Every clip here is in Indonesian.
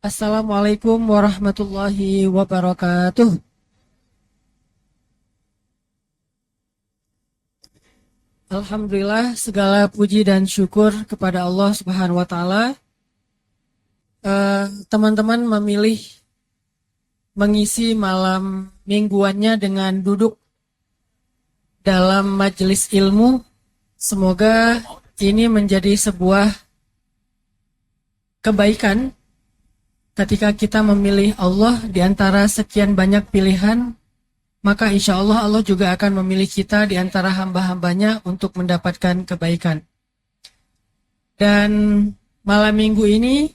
Assalamualaikum warahmatullahi wabarakatuh. Alhamdulillah, segala puji dan syukur kepada Allah Subhanahu wa Ta'ala. Teman-teman memilih mengisi malam mingguannya dengan duduk dalam majelis ilmu. Semoga ini menjadi sebuah kebaikan ketika kita memilih Allah di antara sekian banyak pilihan. Maka insya Allah Allah juga akan memilih kita di antara hamba-hambanya untuk mendapatkan kebaikan. Dan malam minggu ini,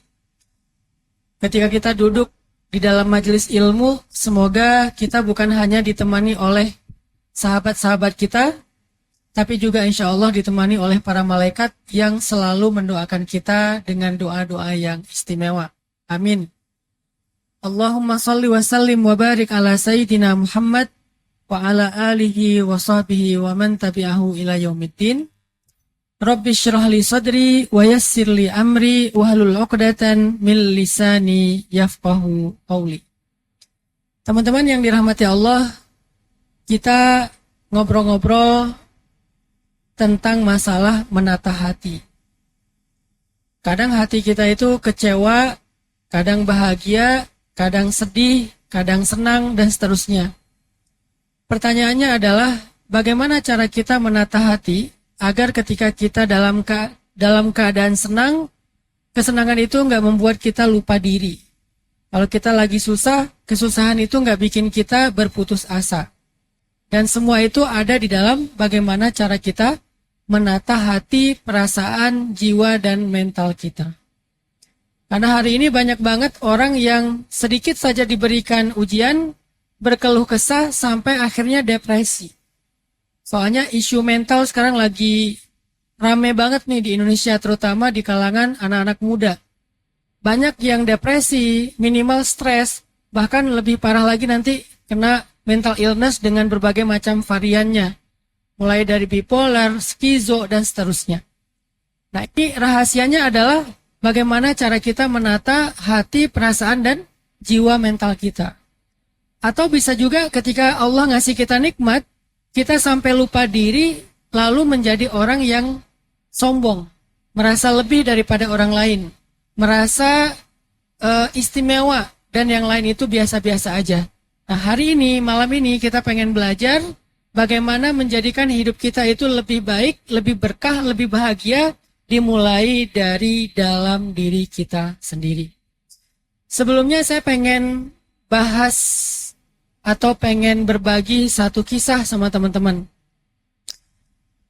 ketika kita duduk di dalam majelis ilmu, semoga kita bukan hanya ditemani oleh sahabat-sahabat kita, tapi juga insya Allah ditemani oleh para malaikat yang selalu mendoakan kita dengan doa-doa yang istimewa. Amin. Allahumma salli wa sallim wa barik ala Sayyidina Muhammad wa ala alihi wa sahbihi wa man tabi'ahu ila yaumiddin. Rabbi syrah li sadri wa yassir li amri wa hlul 'uqdatan min lisani yafqahu qawli. Teman-teman yang dirahmati Allah, kita ngobrol-ngobrol tentang masalah menata hati. Kadang hati kita itu kecewa, kadang bahagia, kadang sedih, kadang senang, dan seterusnya. Pertanyaannya adalah, bagaimana cara kita menata hati agar ketika kita dalam keadaan senang, kesenangan itu nggak membuat kita lupa diri. Kalau kita lagi susah, kesusahan itu nggak bikin kita berputus asa. Dan semua itu ada di dalam bagaimana cara kita menata hati, perasaan, jiwa, dan mental kita. Karena hari ini banyak banget orang yang sedikit saja diberikan ujian, berkeluh kesah sampai akhirnya depresi. Soalnya isu mental sekarang lagi rame banget nih di Indonesia, terutama di kalangan anak-anak muda. Banyak yang depresi, minimal stres, bahkan lebih parah lagi nanti kena mental illness dengan berbagai macam variannya. Mulai dari bipolar, skizo, dan seterusnya. Nah, ini rahasianya adalah bagaimana cara kita menata hati, perasaan, dan jiwa mental kita. Atau bisa juga ketika Allah ngasih kita nikmat, kita sampai lupa diri, lalu menjadi orang yang sombong, merasa lebih daripada orang lain, merasa istimewa, dan yang lain itu biasa-biasa aja. Nah, hari ini, malam ini kita pengen belajar bagaimana menjadikan hidup kita itu lebih baik, lebih berkah, lebih bahagia, dimulai dari dalam diri kita sendiri. Sebelumnya saya pengen bahas atau pengen berbagi satu kisah sama teman-teman.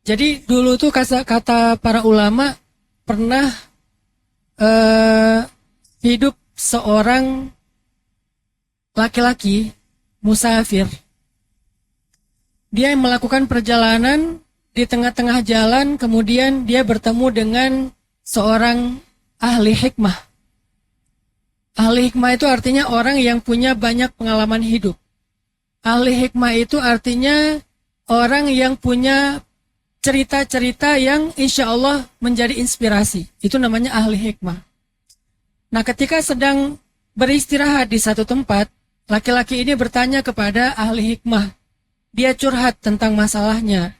Jadi dulu tuh kata para ulama pernah hidup seorang laki-laki musafir. Dia melakukan perjalanan di tengah-tengah jalan, kemudian dia bertemu dengan seorang ahli hikmah. Ahli hikmah itu artinya orang yang punya banyak pengalaman hidup. Ahli hikmah itu artinya orang yang punya cerita-cerita yang insya Allah menjadi inspirasi. Itu namanya ahli hikmah. Nah, ketika sedang beristirahat di satu tempat, laki-laki ini bertanya kepada ahli hikmah. Dia curhat tentang masalahnya.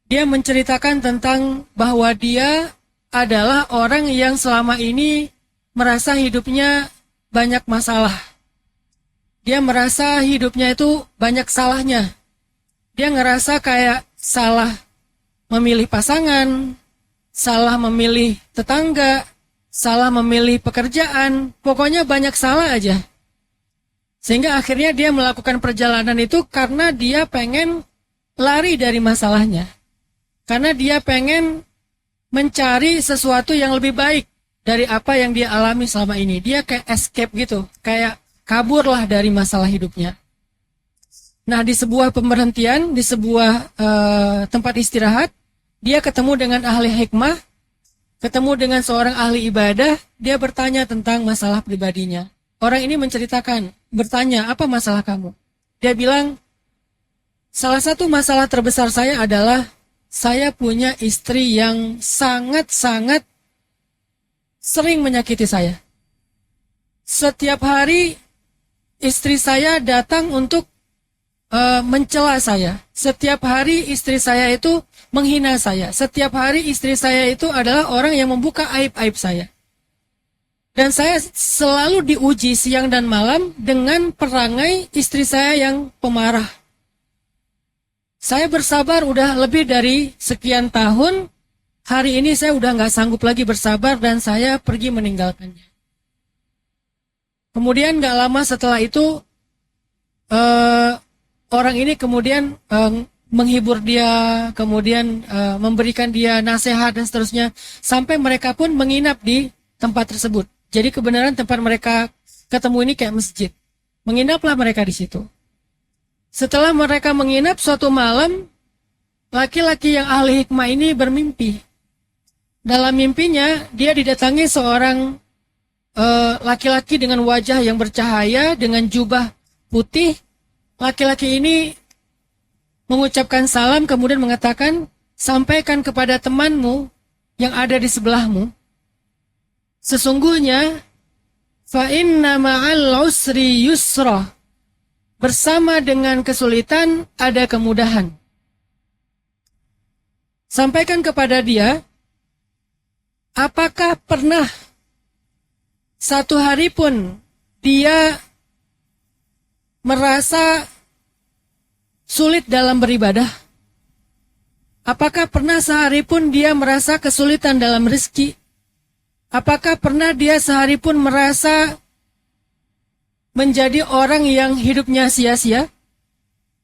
Dia menceritakan tentang bahwa dia adalah orang yang selama ini merasa hidupnya banyak masalah. Dia merasa hidupnya itu banyak salahnya. Dia ngerasa kayak salah memilih pasangan, salah memilih tetangga, salah memilih pekerjaan, pokoknya banyak salah aja. Sehingga akhirnya dia melakukan perjalanan itu karena dia pengen lari dari masalahnya. Karena dia pengen mencari sesuatu yang lebih baik dari apa yang dia alami selama ini. Dia kayak escape gitu, kayak kaburlah dari masalah hidupnya. Nah, di sebuah pemberhentian, di sebuah tempat istirahat, dia ketemu dengan ahli hikmah, ketemu dengan seorang ahli ibadah, dia bertanya tentang masalah pribadinya. Orang ini bertanya, apa masalah kamu? Dia bilang, salah satu masalah terbesar saya adalah saya punya istri yang sangat-sangat sering menyakiti saya. setiap hari istri saya datang untuk mencela saya. Setiap hari istri saya itu menghina saya. Setiap hari istri saya itu adalah orang yang membuka aib-aib saya. Dan saya selalu diuji siang dan malam dengan perangai istri saya yang pemarah. Saya bersabar udah lebih dari sekian tahun. Hari ini saya udah nggak sanggup lagi bersabar dan saya pergi meninggalkannya. Kemudian nggak lama setelah itu orang ini kemudian menghibur dia, kemudian memberikan dia nasihat dan seterusnya, sampai mereka pun menginap di tempat tersebut. Jadi kebenaran tempat mereka ketemu ini kayak masjid. Menginaplah mereka di situ. Setelah mereka menginap suatu malam, laki-laki yang ahli hikmah ini bermimpi. Dalam mimpinya dia didatangi seorang laki-laki dengan wajah yang bercahaya, dengan jubah putih. Laki-laki ini mengucapkan salam kemudian mengatakan, sampaikan kepada temanmu yang ada di sebelahmu, sesungguhnya fa inna ma'al usri yusra, bersama dengan kesulitan ada kemudahan. Sampaikan kepada dia, apakah pernah satu hari pun dia merasa sulit dalam beribadah? Apakah pernah sehari pun dia merasa kesulitan dalam rezeki? Apakah pernah dia sehari pun merasa menjadi orang yang hidupnya sia-sia?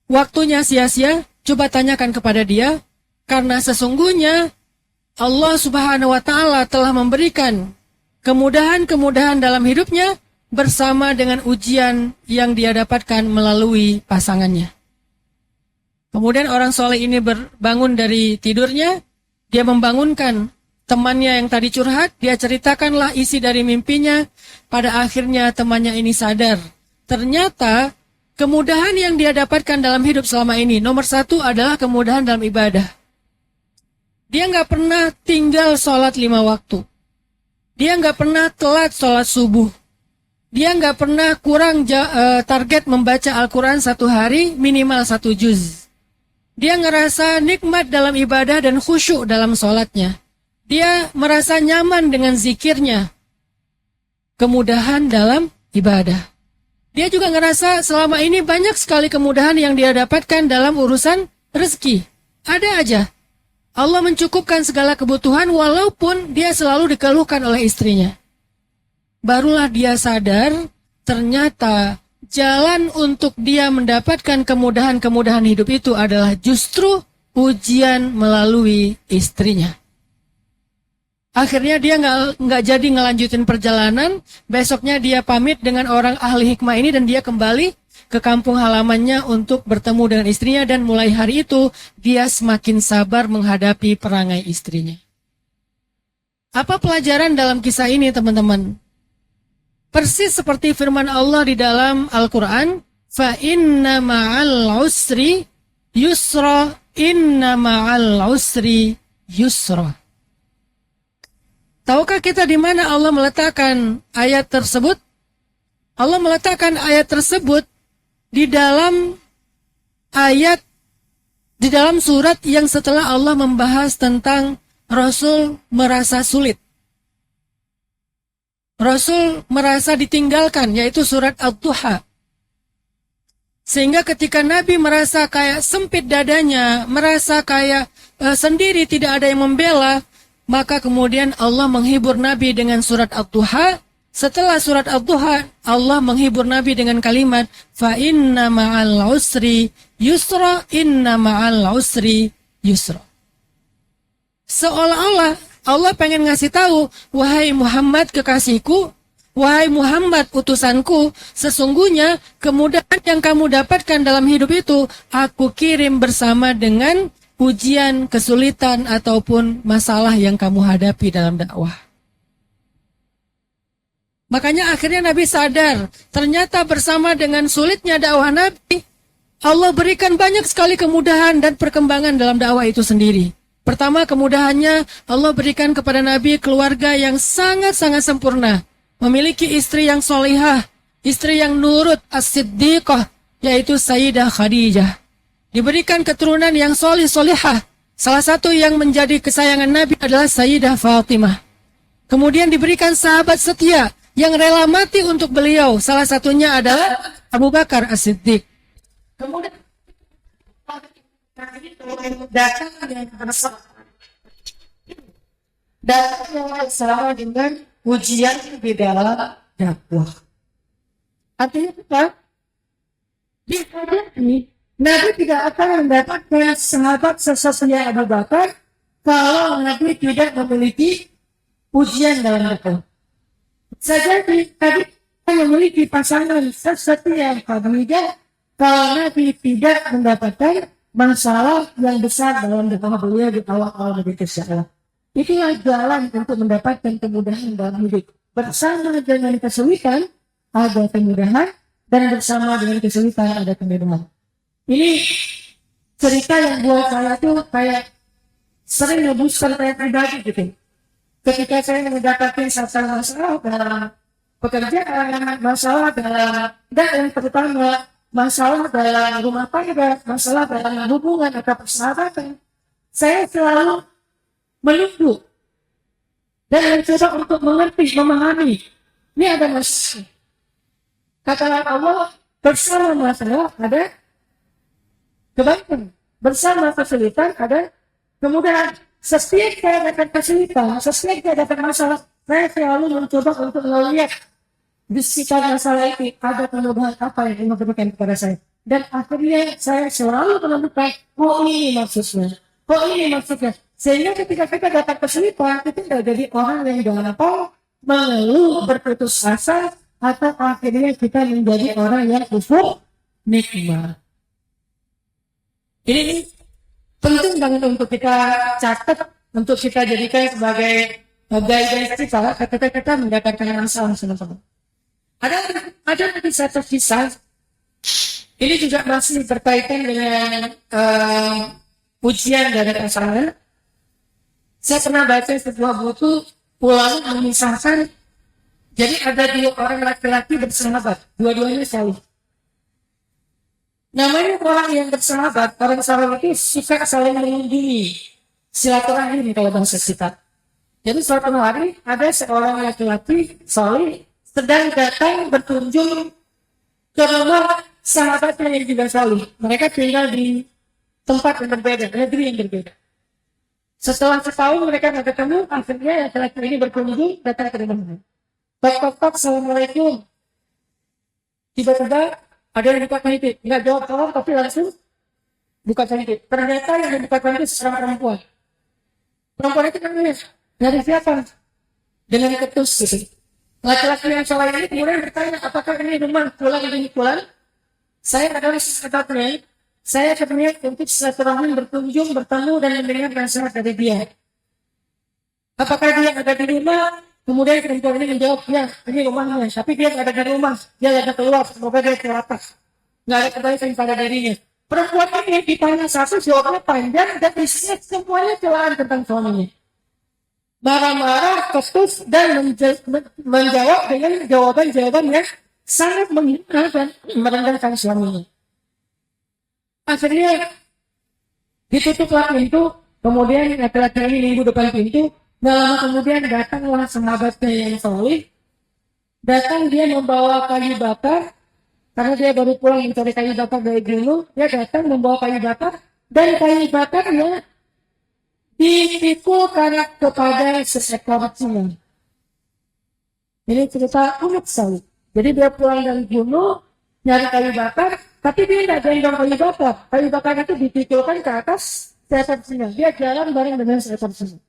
Waktunya sia-sia? Coba tanyakan kepada dia. Karena sesungguhnya Allah Subhanahu wa Ta'ala telah memberikan kemudahan-kemudahan dalam hidupnya bersama dengan ujian yang dia dapatkan melalui pasangannya. Kemudian orang soleh ini bangun dari tidurnya, dia membangunkan temannya yang tadi curhat, dia ceritakanlah isi dari mimpinya. Pada akhirnya temannya ini sadar. Ternyata kemudahan yang dia dapatkan dalam hidup selama ini, nomor satu adalah kemudahan dalam ibadah. Dia nggak pernah tinggal sholat 5 waktu. Dia nggak pernah telat sholat subuh. Dia nggak pernah kurang target membaca Al-Quran satu hari minimal 1 juz. Dia ngerasa nikmat dalam ibadah dan khusyuk dalam sholatnya. Dia merasa nyaman dengan zikirnya. Kemudahan dalam ibadah. Dia juga ngerasa selama ini banyak sekali kemudahan yang dia dapatkan dalam urusan rezeki. Ada aja. Allah mencukupkan segala kebutuhan walaupun dia selalu dikeluhkan oleh istrinya. Barulah dia sadar ternyata jalan untuk dia mendapatkan kemudahan-kemudahan hidup itu adalah justru ujian melalui istrinya. Akhirnya dia nggak jadi ngelanjutin perjalanan. Besoknya dia pamit dengan orang ahli hikmah ini dan dia kembali ke kampung halamannya untuk bertemu dengan istrinya. Dan mulai hari itu dia semakin sabar menghadapi perangai istrinya. Apa pelajaran dalam kisah ini teman-teman? Persis seperti firman Allah di dalam Al-Quran, fa inna ma'al usri yusra, inna ma'al usri yusra. Tahukah kita di mana Allah meletakkan ayat tersebut? Allah meletakkan ayat tersebut di dalam surat yang setelah Allah membahas tentang Rasul merasa sulit. Rasul merasa ditinggalkan, yaitu surat Ad-Duha. Sehingga ketika Nabi merasa kayak sempit dadanya, merasa kayak sendiri tidak ada yang membela, maka kemudian Allah menghibur Nabi dengan surat Ad-Duha. Setelah surat Ad-Duha, Allah menghibur Nabi dengan kalimat, fa inna ma'al usri yusra, inna ma'al usri yusra. Seolah-olah Allah pengen ngasih tahu, wahai Muhammad kekasihku, wahai Muhammad utusanku, sesungguhnya kemudahan yang kamu dapatkan dalam hidup itu, aku kirim bersama dengan ujian, kesulitan, ataupun masalah yang kamu hadapi dalam dakwah. Makanya akhirnya Nabi sadar, ternyata bersama dengan sulitnya dakwah Nabi, Allah berikan banyak sekali kemudahan dan perkembangan dalam dakwah itu sendiri. Pertama, kemudahannya Allah berikan kepada Nabi keluarga yang sangat-sangat sempurna. memiliki istri yang solihah, istri yang nurut, as-siddiqah, yaitu Sayyidah Khadijah. Diberikan keturunan yang solihah. Salah satu yang menjadi kesayangan Nabi adalah Sayyidah Fatimah. Kemudian diberikan sahabat setia yang rela mati untuk beliau. Salah satunya adalah Abu Bakar As-Siddiq. Kemudian datang yang bersama dengan ujian di dalam dakwah. Artinya apa? Di hadis ini Nabi tidak akan mendapatkan sahabat sesuai Abu Bakar kalau Nabi tidak memiliki ujian dalam dakwah. Saja Nabi memiliki pasangan sesuai Khadijah kalau Nabi tidak mendapatkan masalah yang besar dalam dakwah beliau di awal-awal Nabi Kisah. Itulah jalan untuk mendapatkan kemudahan dalam hidup. Bersama dengan kesulitan ada kemudahan dan bersama dengan kesulitan ada kemudahan. Ini cerita yang buat saya tuh kayak sering ngebooster saya pribadi gitu. Ketika saya mendapatkan satu masalah dalam pekerjaan, masalah dalam dan terutama masalah dalam rumah tangga, masalah dalam hubungan atau persahabatan, saya selalu menunggu dan mencoba untuk mengerti, memahami. Ini ada masalah. Kata Allah, bersama masalah ada kebaikan, bersama kesulitan ada kemudahan. Setiap saya dapat kesulitan, setiap saya dapat masalah, saya selalu mencoba untuk melihat di sekitar masalah itu ada kemudahan apa yang Allah berikan kepada saya. Dan akhirnya saya selalu menemukan, oh ini maksudnya, oh ini maksudnya. Sehingga ketika kita dapat kesulitan, kita tidak jadi orang yang jangan apa mengeluh, berputus asa, atau akhirnya kita menjadi orang yang kufur nikmat. Ini penting banget untuk kita catat, untuk kita jadikan sebagai guide kita ketika kita mendapatkan masalah teman-teman. Ada satu kisah, ini juga masih berkaitan dengan ujian dari pasangan. Saya pernah baca sebuah buku ulama memisahkan, jadi ada dua orang laki-laki bersahabat, dua-duanya salih. Namanya orang yang bersahabat, orang salih itu suka saling mengunjungi, silaturahim kalau bahasa kita. Jadi suatu hari ada seorang laki-laki salih sedang datang berkunjung ke rumah sahabatnya yang juga salih. Mereka tinggal di tempat yang berbeda, negeri yang berbeda. Setelah setahun mereka nggak ketemu, akhirnya laki-laki ini berkunjung datang ke rumahnya. Tok, assalamualaikum. Tiba-tiba ada yang buka pintu, nggak jawab salam tapi langsung buka pintu. Ternyata yang buka pintu seorang perempuan. Perempuan itu namanya dari siapa? Dengan ketus gitu. Laki-laki yang salah ini kemudian bertanya, apakah ini rumah pulang? Saya adalah sesuatunya. Saya berniat untuk silaturahmi berkunjung, bertemu dan mendengar nasihat dari dia. Apakah dia ada di rumah? Kemudian perempuan ini menjawab, ya ini rumahnya. Tapi dia tidak ada di rumah, dia ada keluar, semoga dia ke atas. Nggak ada kebaikan pada dirinya. Perempuan ini ditanya satu, jawabnya panjang dan isinya semuanya celaan tentang suaminya. Marah-marah, ketus dan menjawab dengan jawaban-jawaban yang sangat menghina dan merendahkan suaminya. Akhirnya ditutuplah pintu, kemudian laki-laki ini nunggu depan pintu. Nggak lama kemudian datanglah sahabatnya yang solih. Datang dia membawa kayu bakar, karena dia baru pulang mencari kayu bakar dari gunung. Dia datang membawa kayu bakar dan kayu bakarnya dipikulkan kepada seekor singa. Ini cerita unik sekali. Jadi dia pulang dari gunung nyari kayu bakar, tapi dia tidak gendong kayu bakar. Kayu bakar itu dipikulkan ke atas seekor singa. Dia jalan bareng dengan seekor singa.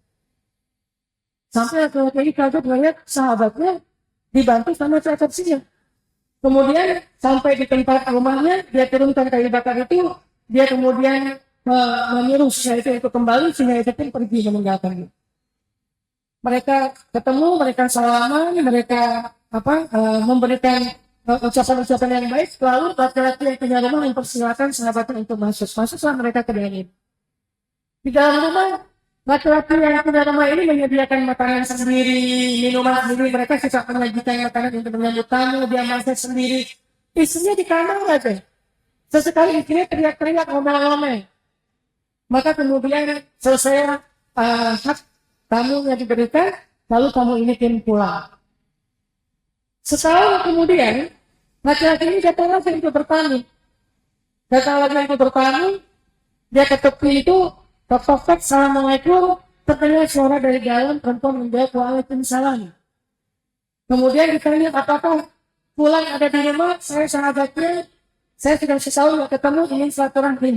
Sampai laki-laki kaget melihat sahabatnya dibantu sama seekor singa. Kemudian sampai di tempat rumahnya, dia turunkan kayu bakar itu, dia kemudian menyuruh singa itu untuk kembali, singa itu pun pergi meninggalkannya. Mereka ketemu, mereka salaman, mereka memberikan ucapan-ucapan yang baik, lalu laki-laki yang punya rumah mempersilakan sahabatnya untuk masuklah mereka ke dalam. Di dalam rumah Laki-laki yang punya rumah ini menyediakan makanan sendiri, minuman sendiri. Mereka suka menyajikan makanan untuk menyambut tamu, dia masak sendiri. Istrinya di kamar aja. Sesekali istrinya teriak-teriak ngomel-ngomel. Maka kemudian selesai hak tamu yang diberikan, lalu tamu ini pun pulang. Setahun kemudian, laki-laki ini datang lagi untuk bertani. Datang lagi untuk bertani, dia ke tepi itu, tok-tok, assalamualaikum, terdengar suara dari dalam, perempuan menjawab waalaikumsalam. Kemudian ditanya, apakah pulang ada di rumah? Saya sahabatnya, saya sudah setahun tidak ketemu, ingin silaturahim.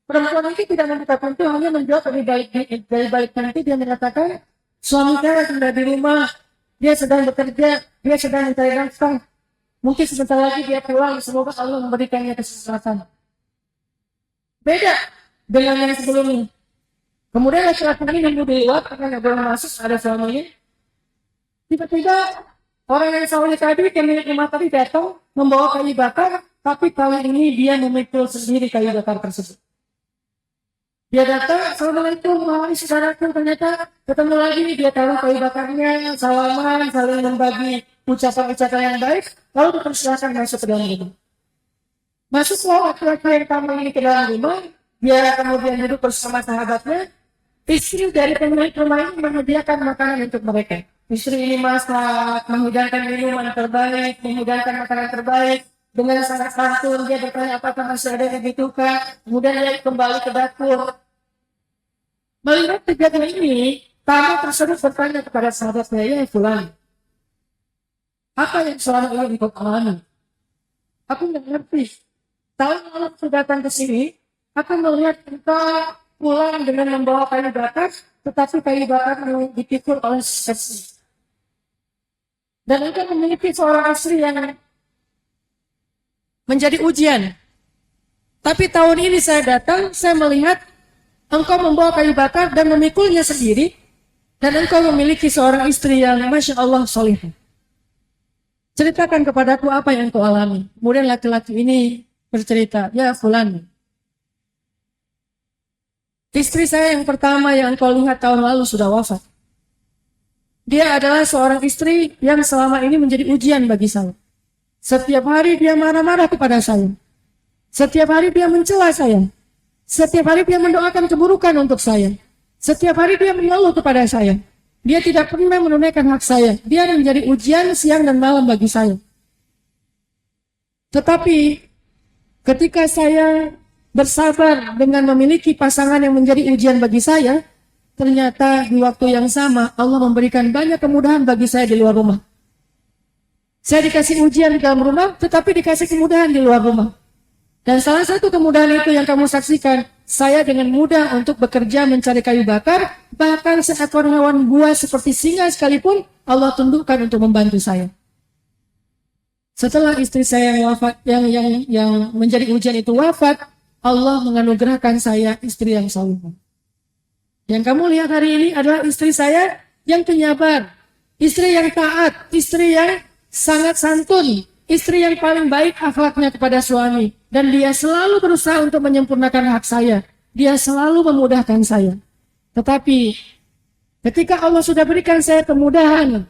Perempuan itu tidak membuka pintu, hanya menjawab dari balik pintu. Dia mengatakan, suami saya sudah di rumah, dia sedang bekerja, dia sedang mencari nafkah. Mungkin sebentar lagi dia pulang, semoga Allah memberikannya kesehatan. Beda dengan yang sebelumnya. Kemudian laki-laki ini nunggu di luar karena nggak boleh masuk, ada suaminya. Tiba-tiba orang yang sawahnya tadi, pemilik rumah tadi datang membawa kayu bakar, tapi kali ini dia memikul sendiri kayu bakar tersebut. Dia datang, assalamualaikum, wahai saudaraku, ternyata ketemu lagi, dia taruh kayu bakarnya, salaman, saling membagi ucapan-ucapan yang baik, lalu dipersilakan masuk ke dalam rumah. Masuklah laki-laki yang tamu ini ke dalam rumah, dia kemudian duduk bersama sahabatnya. Istri dari pemilik rumah ini menyediakan makanan untuk mereka. Istri ini masak, menghidangkan minuman terbaik, menghidangkan makanan terbaik. Dengan sangat santun, dia bertanya apakah masih ada yang dibutuhkan. Kemudian dia kembali ke dapur. Melihat kejadian ini, tamu tersebut bertanya kepada sahabatnya, ya fulan, apa yang selama ini engkau alami? Aku nggak ngerti. Tahun lalu aku datang ke sini, aku melihat engkau pulang dengan membawa kayu bakar, tetapi kayu bakar dipikul oleh seksi. Dan engkau memiliki seorang istri yang menjadi ujian. Tapi tahun ini saya datang, saya melihat engkau membawa kayu bakar dan memikulnya sendiri, dan engkau memiliki seorang istri yang Masya Allah solihah. Ceritakan kepadaku apa yang engkau alami. Kemudian laki-laki ini bercerita, ya fulan, istri saya yang pertama yang engkau lihat tahun lalu sudah wafat. Dia adalah seorang istri yang selama ini menjadi ujian bagi saya. Setiap hari dia marah-marah kepada saya. Setiap hari dia mencela saya. Setiap hari dia mendoakan keburukan untuk saya. Setiap hari dia mengeluh kepada saya. Dia tidak pernah menunaikan hak saya. Dia menjadi ujian siang dan malam bagi saya. Tetapi ketika saya bersabar dengan memiliki pasangan yang menjadi ujian bagi saya, ternyata di waktu yang sama Allah memberikan banyak kemudahan bagi saya di luar rumah. Saya dikasih ujian di dalam rumah, tetapi dikasih kemudahan di luar rumah. Dan salah satu kemudahan itu yang kamu saksikan, saya dengan mudah untuk bekerja mencari kayu bakar, bahkan seekor hewan buas seperti singa sekalipun, Allah tundukkan untuk membantu saya. Setelah istri saya yang wafat, yang menjadi ujian itu wafat, Allah menganugerahkan saya istri yang salihah. Yang kamu lihat hari ini adalah istri saya yang penyabar, istri yang taat, istri yang sangat santun, istri yang paling baik akhlaknya kepada suami. Dan dia selalu berusaha untuk menyempurnakan hak saya. Dia selalu memudahkan saya. Tetapi ketika Allah sudah berikan saya kemudahan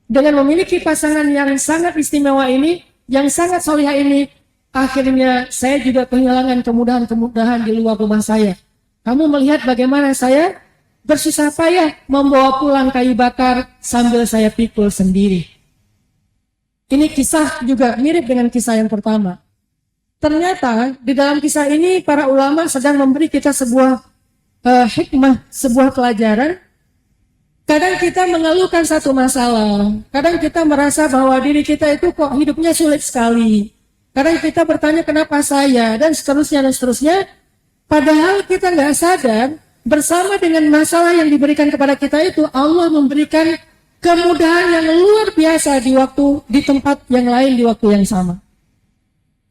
dengan memiliki pasangan yang sangat istimewa ini, yang sangat solihah ini, akhirnya saya juga kehilangan kemudahan-kemudahan di luar rumah saya. Kamu melihat bagaimana saya bersusah payah membawa pulang kayu bakar sambil saya pikul sendiri. Ini kisah juga mirip dengan kisah yang pertama. Ternyata di dalam kisah ini para ulama sedang memberi kita sebuah hikmah, sebuah pelajaran. Kadang kita mengeluhkan satu masalah, kadang kita merasa bahwa diri kita itu kok hidupnya sulit sekali. Kadang kita bertanya kenapa saya, dan seterusnya dan seterusnya. Padahal kita nggak sadar, bersama dengan masalah yang diberikan kepada kita itu, Allah memberikan kemudahan yang luar biasa di tempat yang lain di waktu yang sama.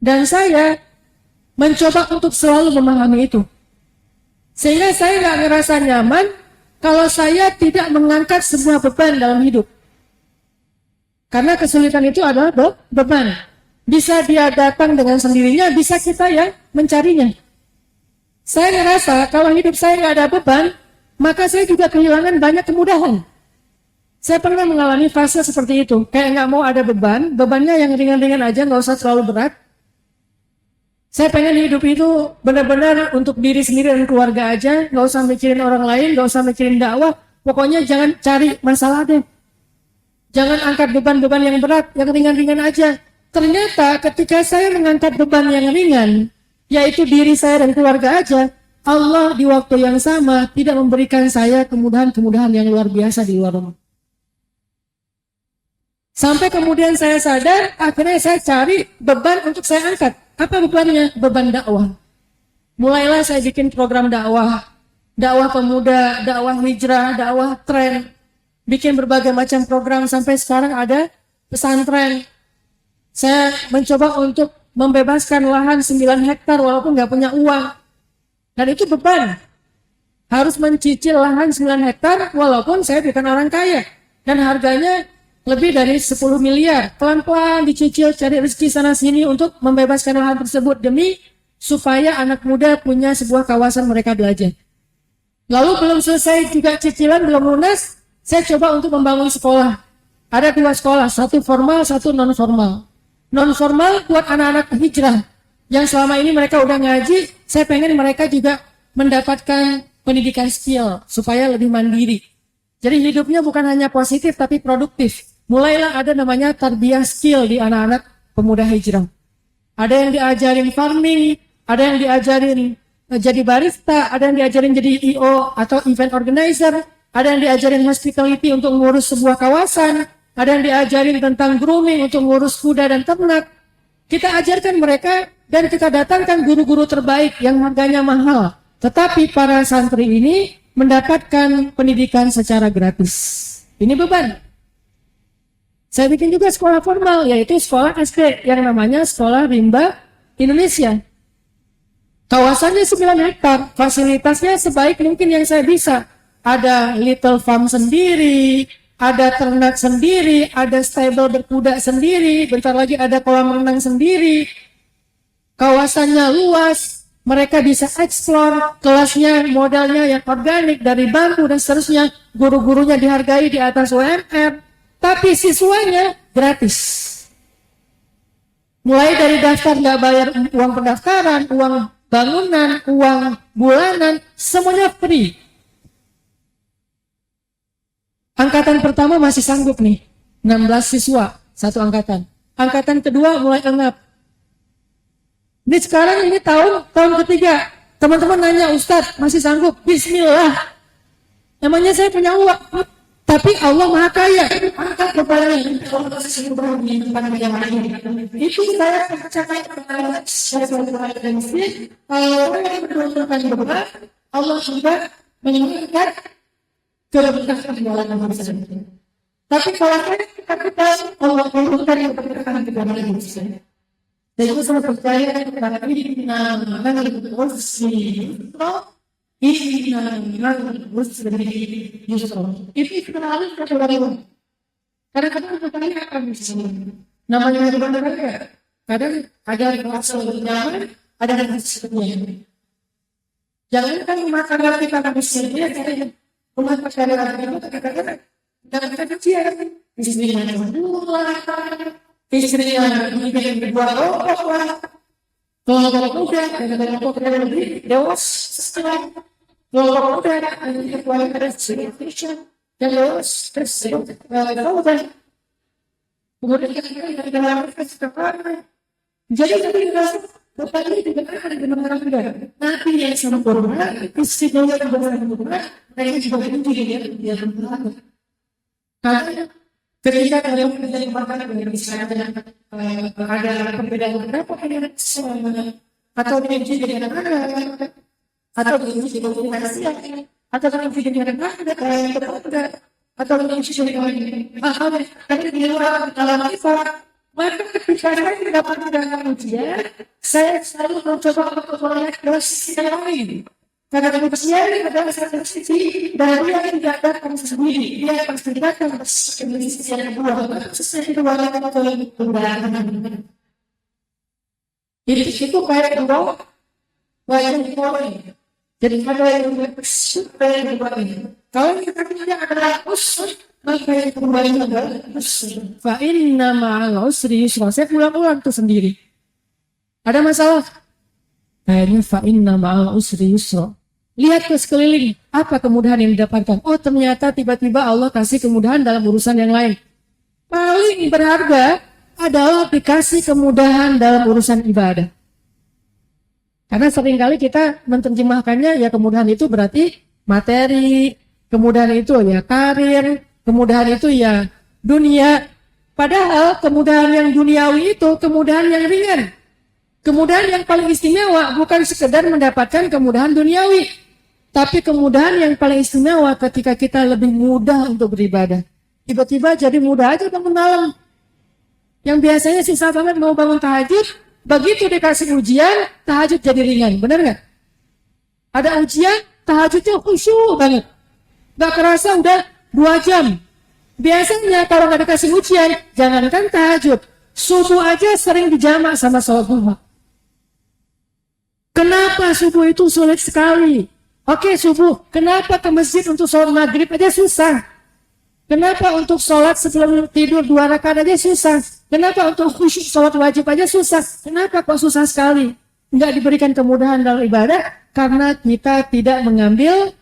Dan saya mencoba untuk selalu memahami itu. Sehingga saya nggak ngerasa nyaman kalau saya tidak mengangkat sebuah beban dalam hidup. Karena kesulitan itu adalah beban. Bisa dia datang dengan sendirinya, bisa kita yang mencarinya. Saya ngerasa kalau hidup saya nggak ada beban, maka saya juga kehilangan banyak kemudahan. Saya pernah mengalami fase seperti itu, kayak nggak mau ada beban, bebannya yang ringan-ringan aja, nggak usah terlalu berat. Saya pengen hidup itu benar-benar untuk diri sendiri dan keluarga aja, nggak usah mikirin orang lain, nggak usah mikirin dakwah, pokoknya jangan cari masalah deh. Jangan angkat beban-beban yang berat, yang ringan-ringan aja. Ternyata ketika saya mengangkat beban yang ringan, yaitu diri saya dan keluarga aja, Allah di waktu yang sama tidak memberikan saya kemudahan-kemudahan yang luar biasa di luar rumah. Sampai kemudian saya sadar, akhirnya saya cari beban untuk saya angkat. Apa bebannya? Beban dakwah. Mulailah saya bikin program dakwah, dakwah pemuda, dakwah hijrah, dakwah tren, bikin berbagai macam program sampai sekarang ada pesantren. Saya mencoba untuk membebaskan lahan 9 hektar walaupun nggak punya uang. Dan itu beban. Harus mencicil lahan 9 hektar walaupun saya bukan orang kaya. Dan harganya lebih dari 10 miliar. Pelan-pelan dicicil, cari rezeki sana-sini untuk membebaskan lahan tersebut demi supaya anak muda punya sebuah kawasan mereka belajar. Lalu belum selesai juga cicilan, belum lunas, saya coba untuk membangun sekolah. Ada 2 sekolah, satu formal, satu non-formal. Non-formal buat anak-anak hijrah yang selama ini mereka udah ngaji, saya pengen mereka juga mendapatkan pendidikan skill supaya lebih mandiri. Jadi hidupnya bukan hanya positif tapi produktif. Mulailah ada namanya tarbiyah skill di anak-anak pemuda hijrah. Ada yang diajarin farming, ada yang diajarin jadi barista, ada yang diajarin jadi EO atau event organizer, ada yang diajarin hospitality untuk ngurus sebuah kawasan, ada yang diajarin tentang grooming untuk ngurus kuda dan ternak. Kita ajarkan mereka dan kita datangkan guru-guru terbaik yang harganya mahal. Tetapi para santri ini mendapatkan pendidikan secara gratis. Ini beban. Saya bikin juga sekolah formal, yaitu sekolah SD yang namanya Sekolah Rimba Indonesia. Kawasannya 9 hektar, fasilitasnya sebaik mungkin yang saya bisa. Ada little farm sendiri, ada ternak sendiri, ada stable berkuda sendiri, bentar lagi ada kolam renang sendiri. Kawasannya luas, mereka bisa eksplor, kelasnya modelnya yang organik dari bambu dan seterusnya. Guru-gurunya dihargai di atas UMR. Tapi siswanya gratis. Mulai dari daftar nggak bayar uang pendaftaran, uang bangunan, uang bulanan, semuanya free. Angkatan pertama masih sanggup nih, 16 siswa, satu angkatan. Angkatan kedua mulai engap. Ini sekarang ini tahun ketiga. Teman-teman nanya, Ustadz masih sanggup? Bismillah. Namanya saya punya uang. Tapi Allah Maha Kaya. Angkat bebannya. Itu saya percaya kepada Allah juga menginginkan keberkahan di dalam manusia. Tapi kalau kita Allah menginginkan yang keberkahan di dalam manusia. Jadi saya percaya kepada itu harus kadang-kadang bertanya akan di sini. Namanya benar-benar kadang ada rasa nyaman, ada rasa nyaman. Jangan kan makan kita habis sendiri, kayak rumah pacaran itu kadang-kadang kita kecil, istrinya berdua, istrinya bikin berdua rokok. Kalau udah, kadang-kadang kok lebih dewasa. Kalau udah, kualitas education dan lulus terus kemudian kita dalam kesempatan jadi bapak ini tidak ada benar-benar nanti yang sempurna istimewa yang benar-benar mereka juga menjadi dia benar karena ketika kalian menjadi makanan dengan misalnya ada perbedaan berapa kalian atau menjadi anak-anak atau menjadi komunikasi atau menjadi anak-anak atau menjadi hal tapi di luar dalam kita maka ketika saya mendapatkan ujian saya selalu mencoba untuk melihat dari sisi yang lain karena ujian adalah satu sisi dari yang tidak datang sendiri dia pasti datang dari sisi yang kedua sisi kedua atau yang kedua itu kayak dua wajah poin Jadi ada yang kalau kita punya adalah usr, maka yang kembali adalah usr. Fa inna ma'al usri yusra. Saya ulang-ulang tuh sendiri. Ada masalah? Kayaknya fa inna ma'al usri yusra. Lihat ke sekeliling, apa kemudahan yang didapatkan? Oh, ternyata tiba-tiba Allah kasih kemudahan dalam urusan yang lain. Paling berharga adalah dikasih kemudahan dalam urusan ibadah. Karena seringkali kita menerjemahkannya ya kemudahan itu berarti materi, kemudahan itu ya karir, kemudahan itu ya dunia. Padahal kemudahan yang duniawi itu kemudahan yang ringan. Kemudahan yang paling istimewa bukan sekedar mendapatkan kemudahan duniawi, tapi kemudahan yang paling istimewa ketika kita lebih mudah untuk beribadah. Tiba-tiba jadi mudah aja bangun malam. Yang biasanya susah banget mau bangun tahajud, begitu dikasih ujian, tahajud jadi ringan. Benar nggak? Ada ujian, tahajudnya khusyuk banget. Nggak kerasa udah 2 jam. Biasanya kalau nggak dikasih ujian, jangankan tahajud, subuh aja sering dijamak sama sholat duha. Kenapa subuh itu sulit sekali? Oke, subuh. Kenapa ke masjid untuk sholat maghrib aja susah? Kenapa untuk sholat sebelum tidur 2 rakaat aja susah? Kenapa untuk khusyuk sholat wajib aja susah? Kenapa kok susah sekali? Nggak diberikan kemudahan dalam ibadah? Karena kita tidak mengambil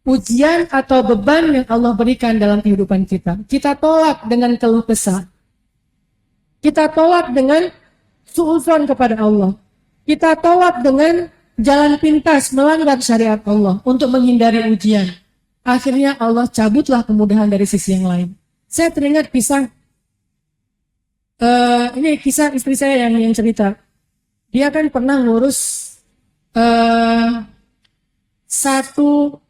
ujian atau beban yang Allah berikan dalam kehidupan kita. Kita tolak dengan keluh kesah. Kita tolak dengan suudzon kepada Allah. Kita tolak dengan jalan pintas melanggar syariat Allah untuk menghindari ujian. Akhirnya Allah cabutlah kemudahan dari sisi yang lain. Saya teringat kisah, ini kisah istri saya yang cerita. Dia kan pernah ngurus satu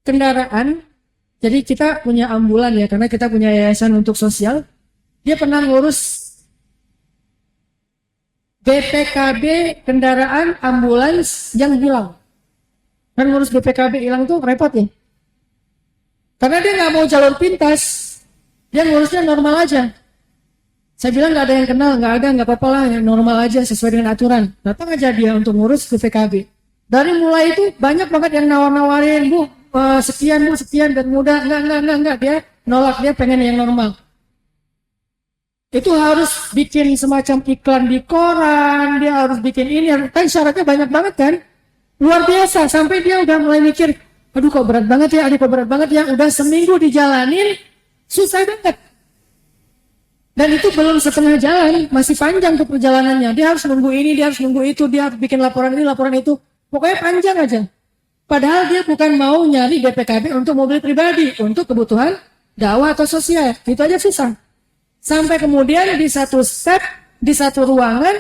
kendaraan. Jadi kita punya ambulan ya, karena kita punya yayasan untuk sosial. Dia pernah ngurus BPKB kendaraan ambulans yang hilang. Kan ngurus BPKB hilang tuh repot ya. Karena dia nggak mau jalur pintas, dia ngurusnya normal aja. Saya bilang nggak ada yang kenal, nggak apa-apa lah, yang normal aja sesuai dengan aturan. Datang aja dia untuk ngurus BPKB. Dari mulai itu banyak banget yang nawar-nawarin, bu sekian dan mudah, nggak dia nolak, dia pengen yang normal. Itu harus bikin semacam iklan di koran, dia harus bikin ini, kan syaratnya banyak banget kan. Luar biasa, sampai dia udah mulai mikir, aduh kok berat banget ya, udah seminggu dijalanin, susah banget. Dan itu belum setengah jalan, masih panjang tuh perjalanannya. Dia harus nunggu ini, dia harus nunggu itu, dia harus bikin laporan ini, laporan itu. Pokoknya panjang aja. Padahal dia bukan mau nyari BPKB untuk mobil pribadi, untuk kebutuhan dakwah atau sosial. Itu aja susah. Sampai kemudian di satu step, di satu ruangan,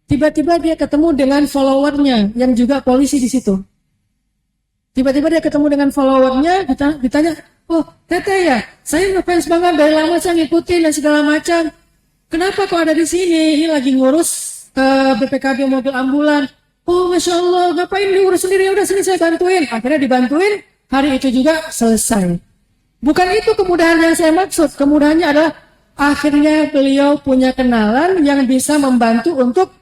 tiba-tiba dia ketemu dengan followernya yang juga polisi di situ. Tiba-tiba dia ketemu dengan followernya, ditanya, oh Tete ya, saya ngefans banget dari lama saya ngikutin dan segala macam. Kenapa kok ada di sini? Ini lagi ngurus BPKB mobil ambulan. Oh Masya Allah, ngapain diurus sendiri? Udah sini saya bantuin. Akhirnya dibantuin, hari itu juga selesai. Bukan itu kemudahan yang saya maksud. Kemudahannya adalah akhirnya beliau punya kenalan yang bisa membantu untuk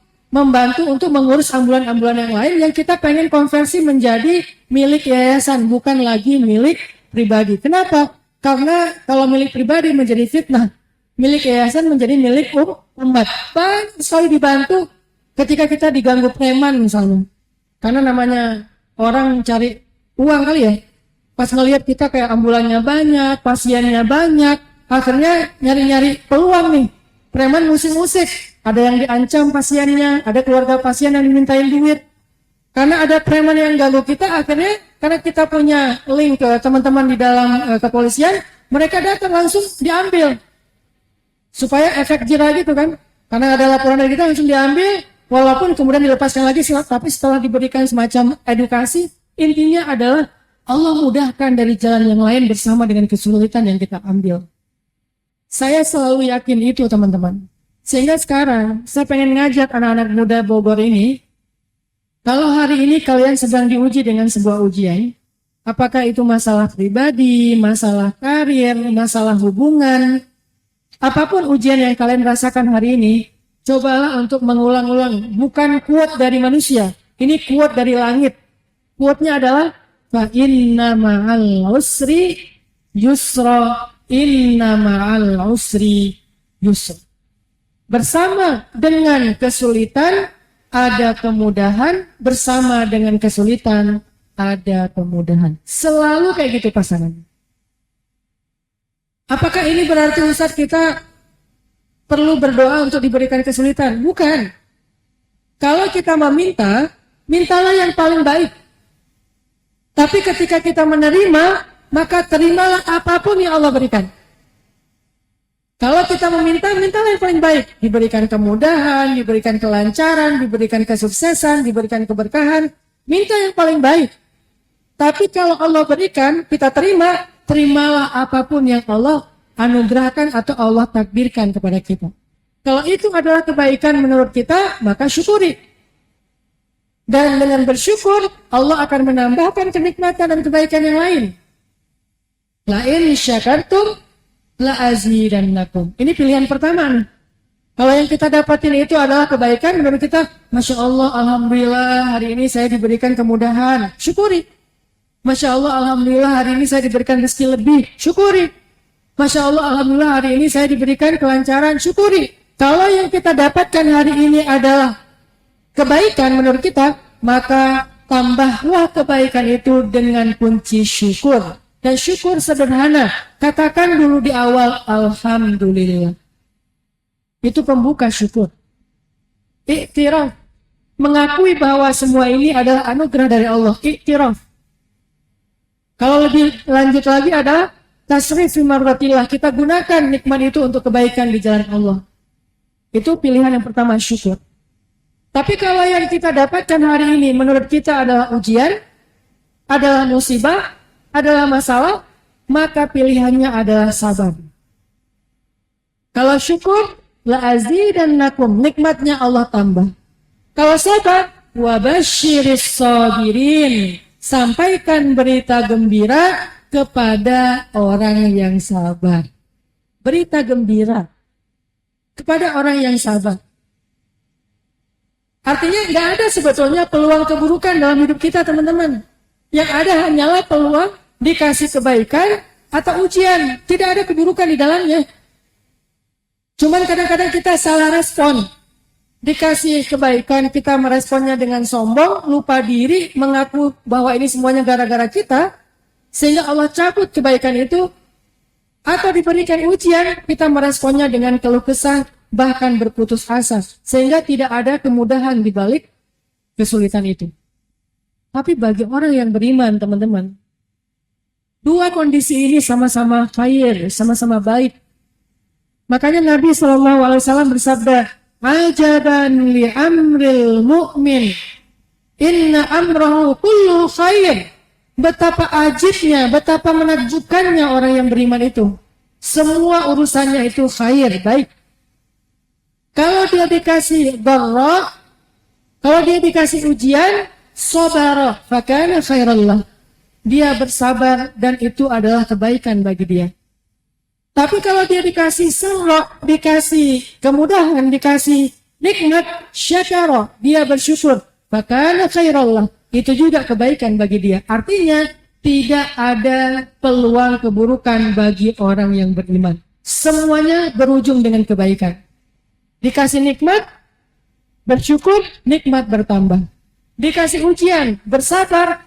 mengurus ambulan-ambulan yang lain yang kita pengen konversi menjadi milik yayasan, bukan lagi milik pribadi. Kenapa? Karena kalau milik pribadi menjadi fitnah, milik yayasan menjadi milik umat. Banyak sekali dibantu ketika kita diganggu preman misalnya. Karena namanya orang cari uang kali ya. Pas ngelihat kita kayak ambulannya banyak, pasiennya banyak, akhirnya nyari-nyari peluang nih. Preman musik-musik, ada yang diancam pasiennya, ada keluarga pasien yang dimintain duit. Karena ada preman yang ganggu kita, akhirnya karena kita punya link ke teman-teman di dalam kepolisian, mereka datang langsung diambil. Supaya efek jerah gitu kan. Karena ada laporan dari kita langsung diambil, walaupun kemudian dilepaskan lagi, tapi setelah diberikan semacam edukasi, intinya adalah Allah mudahkan dari jalan yang lain bersama dengan kesulitan yang kita ambil. Saya selalu yakin itu teman-teman. Sehingga sekarang saya pengen ngajak anak-anak muda Bogor ini, kalau hari ini kalian sedang diuji dengan sebuah ujian, apakah itu masalah pribadi, masalah karir, masalah hubungan, apapun ujian yang kalian rasakan hari ini, cobalah untuk mengulang-ulang. Bukan quote dari manusia, Ini quote dari langit. Quote-nya adalah fa inna ma'al usri yusra, inna ma'al usri yusra. Bersama dengan kesulitan ada kemudahan, bersama dengan kesulitan ada kemudahan. Selalu kayak gitu pasangan. Apakah ini berarti Ustaz kita perlu berdoa untuk diberikan kesulitan? Bukan. Kalau kita meminta, mintalah yang paling baik. Tapi ketika kita menerima, maka terimalah apapun yang Allah berikan. Kalau kita meminta, mintalah yang paling baik. Diberikan kemudahan, diberikan kelancaran, diberikan kesuksesan, diberikan keberkahan. Minta yang paling baik. Tapi kalau Allah berikan, kita terima, terimalah apapun yang Allah anugerahkan atau Allah takdirkan kepada kita. Kalau itu adalah kebaikan menurut kita, maka syukuri. Dan dengan bersyukur, Allah akan menambahkan kenikmatan dan kebaikan yang lain. La in syakartum la azidannakum. Ini pilihan pertama nih. Kalau yang kita dapatin itu adalah kebaikan, menurut kita, Masya Allah, Alhamdulillah, hari ini saya diberikan kemudahan. Syukuri. Masya Allah, Alhamdulillah, hari ini saya diberikan rezeki lebih. Syukuri. Masya Allah, Alhamdulillah, hari ini saya diberikan kelancaran. Syukuri. Kalau yang kita dapatkan hari ini adalah kebaikan menurut kita, maka tambahlah kebaikan itu dengan kunci syukur. Dan syukur sederhana. Katakan dulu di awal, Alhamdulillah. Itu pembuka syukur. Iktiraf. Mengakui bahwa semua ini adalah anugerah dari Allah. Iktiraf. Kalau lebih lanjut lagi adalah tasrif fi mardatillah. Kita gunakan nikmat itu untuk kebaikan di jalan Allah. Itu pilihan yang pertama, syukur. Tapi kalau yang kita dapatkan hari ini menurut kita adalah ujian, adalah musibah, adalah masalah, maka pilihannya adalah sabar. Kalau syukur, la azidannakum, nikmatnya Allah tambah. Kalau sabar, wa basyiris sabirin, sampaikan berita gembira kepada orang yang sabar. Berita gembira kepada orang yang sabar. Artinya nggak ada sebetulnya peluang keburukan dalam hidup kita, teman-teman. Yang ada hanyalah peluang dikasih kebaikan atau ujian. Tidak ada keburukan di dalamnya. Cuman kadang-kadang kita salah respon. Dikasih kebaikan, kita meresponnya dengan sombong, lupa diri, mengaku bahwa ini semuanya gara-gara kita, sehingga Allah cabut kebaikan itu. Atau diberikan ujian, kita meresponnya dengan keluh kesah, bahkan berputus asa, sehingga tidak ada kemudahan di balik kesulitan itu. Tapi bagi orang yang beriman, teman-teman, dua kondisi ini sama-sama khair, sama-sama baik. Makanya Nabi SAW bersabda, ajaban li amril mu'min, inna amrahu kullu khair. Betapa ajibnya, betapa menakjubkannya orang yang beriman itu. Semua urusannya itu khair, baik. Kalau dia dikasih dharra, kalau dia dikasih ujian, sabara, fakana khairallah. Dia bersabar dan itu adalah kebaikan bagi dia. Tapi kalau dia dikasih sarra, dikasih kemudahan, dikasih nikmat, syakara, dia bersyukur, fakana khairallah. Itu juga kebaikan bagi dia. Artinya tidak ada peluang keburukan bagi orang yang beriman. Semuanya berujung dengan kebaikan. Dikasih nikmat, bersyukur, nikmat bertambah. Dikasih ujian, bersabar,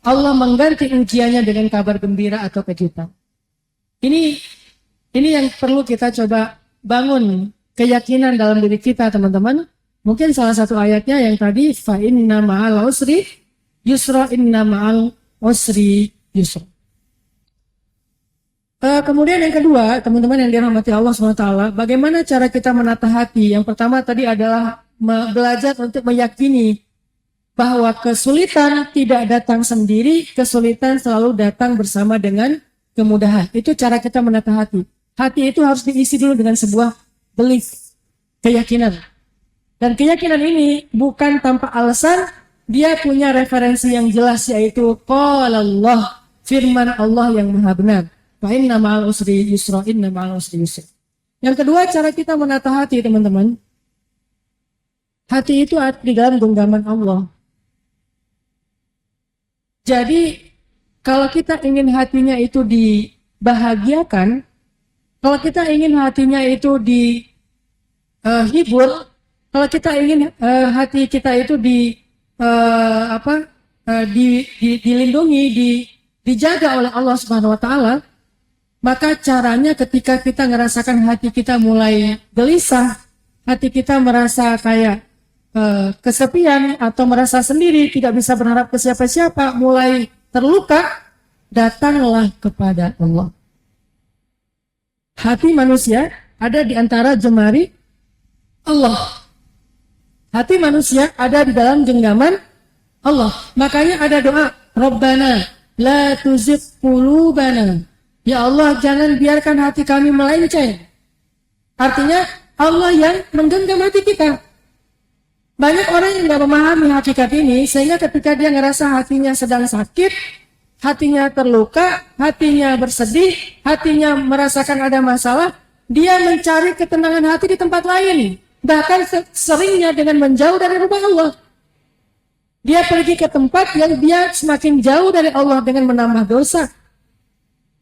Allah mengganti ujiannya dengan kabar gembira atau kejutan. Ini yang perlu kita coba bangun keyakinan dalam diri kita, teman-teman. Mungkin salah satu ayatnya yang tadi, fa inna ma'al usri yusra, inna ma'al usri yusra. Kemudian yang kedua, teman-teman yang dirahmati Allah SWT, bagaimana cara kita menata hati? Yang pertama tadi adalah belajar untuk meyakini bahwa kesulitan tidak datang sendiri, kesulitan selalu datang bersama dengan kemudahan. Itu cara kita menata hati. Hati itu harus diisi dulu dengan sebuah belief, keyakinan. Dan keyakinan ini bukan tanpa alasan, dia punya referensi yang jelas, yaitu qala Allah, firman Allah yang maha benar. Fa inna ma'al usri yusra, inna ma'al usri yusra. Yang kedua, cara kita menata hati, teman-teman. Hati itu ada di dalam genggaman Allah. Jadi kalau kita ingin hatinya itu dibahagiakan, kalau kita ingin hatinya itu dihibur, kalau kita ingin hati kita itu dilindungi, dijaga oleh Allah Subhanahu wa taala, maka caranya ketika kita ngerasakan hati kita mulai gelisah, hati kita merasa kayak kesepian atau merasa sendiri, tidak bisa berharap ke siapa-siapa, mulai terluka, datanglah kepada Allah. Hati manusia ada di antara jemari Allah. Hati manusia ada di dalam genggaman Allah. Makanya ada doa, Rabbana la tuzigh qulubana. Ya Allah, jangan biarkan hati kami melenceng. Artinya Allah yang menggenggam hati kita. Banyak orang yang tidak memahami hakikat ini, sehingga ketika dia ngerasa hatinya sedang sakit, hatinya terluka, hatinya bersedih, hatinya merasakan ada masalah, dia mencari ketenangan hati di tempat lain. Bahkan seringnya dengan menjauh dari rumah Allah. Dia pergi ke tempat yang dia semakin jauh dari Allah dengan menambah dosa.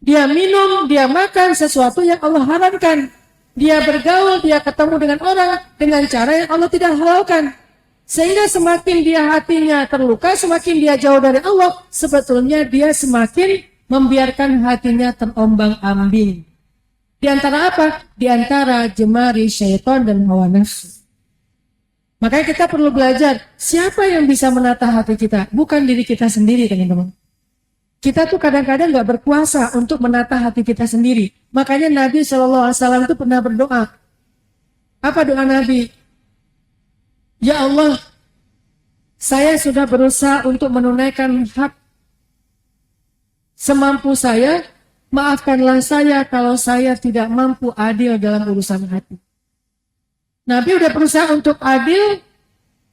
Dia minum, dia makan sesuatu yang Allah haramkan. Dia bergaul, dia ketemu dengan orang dengan cara yang Allah tidak halalkan. Sehingga semakin dia hatinya terluka, semakin dia jauh dari Allah, sebetulnya dia semakin membiarkan hatinya terombang-ambing. Di antara apa? Di antara jemari syaitan dan hawa nafsu. Makanya kita perlu belajar, siapa yang bisa menata hati kita? Bukan diri kita sendiri, teman-teman. Kita tuh kadang-kadang gak berkuasa untuk menata hati kita sendiri. Makanya Nabi SAW itu pernah berdoa. Apa doa Nabi? Ya Allah, saya sudah berusaha untuk menunaikan hak semampu saya. Maafkanlah saya kalau saya tidak mampu adil dalam urusan hati. Nabi udah berusaha untuk adil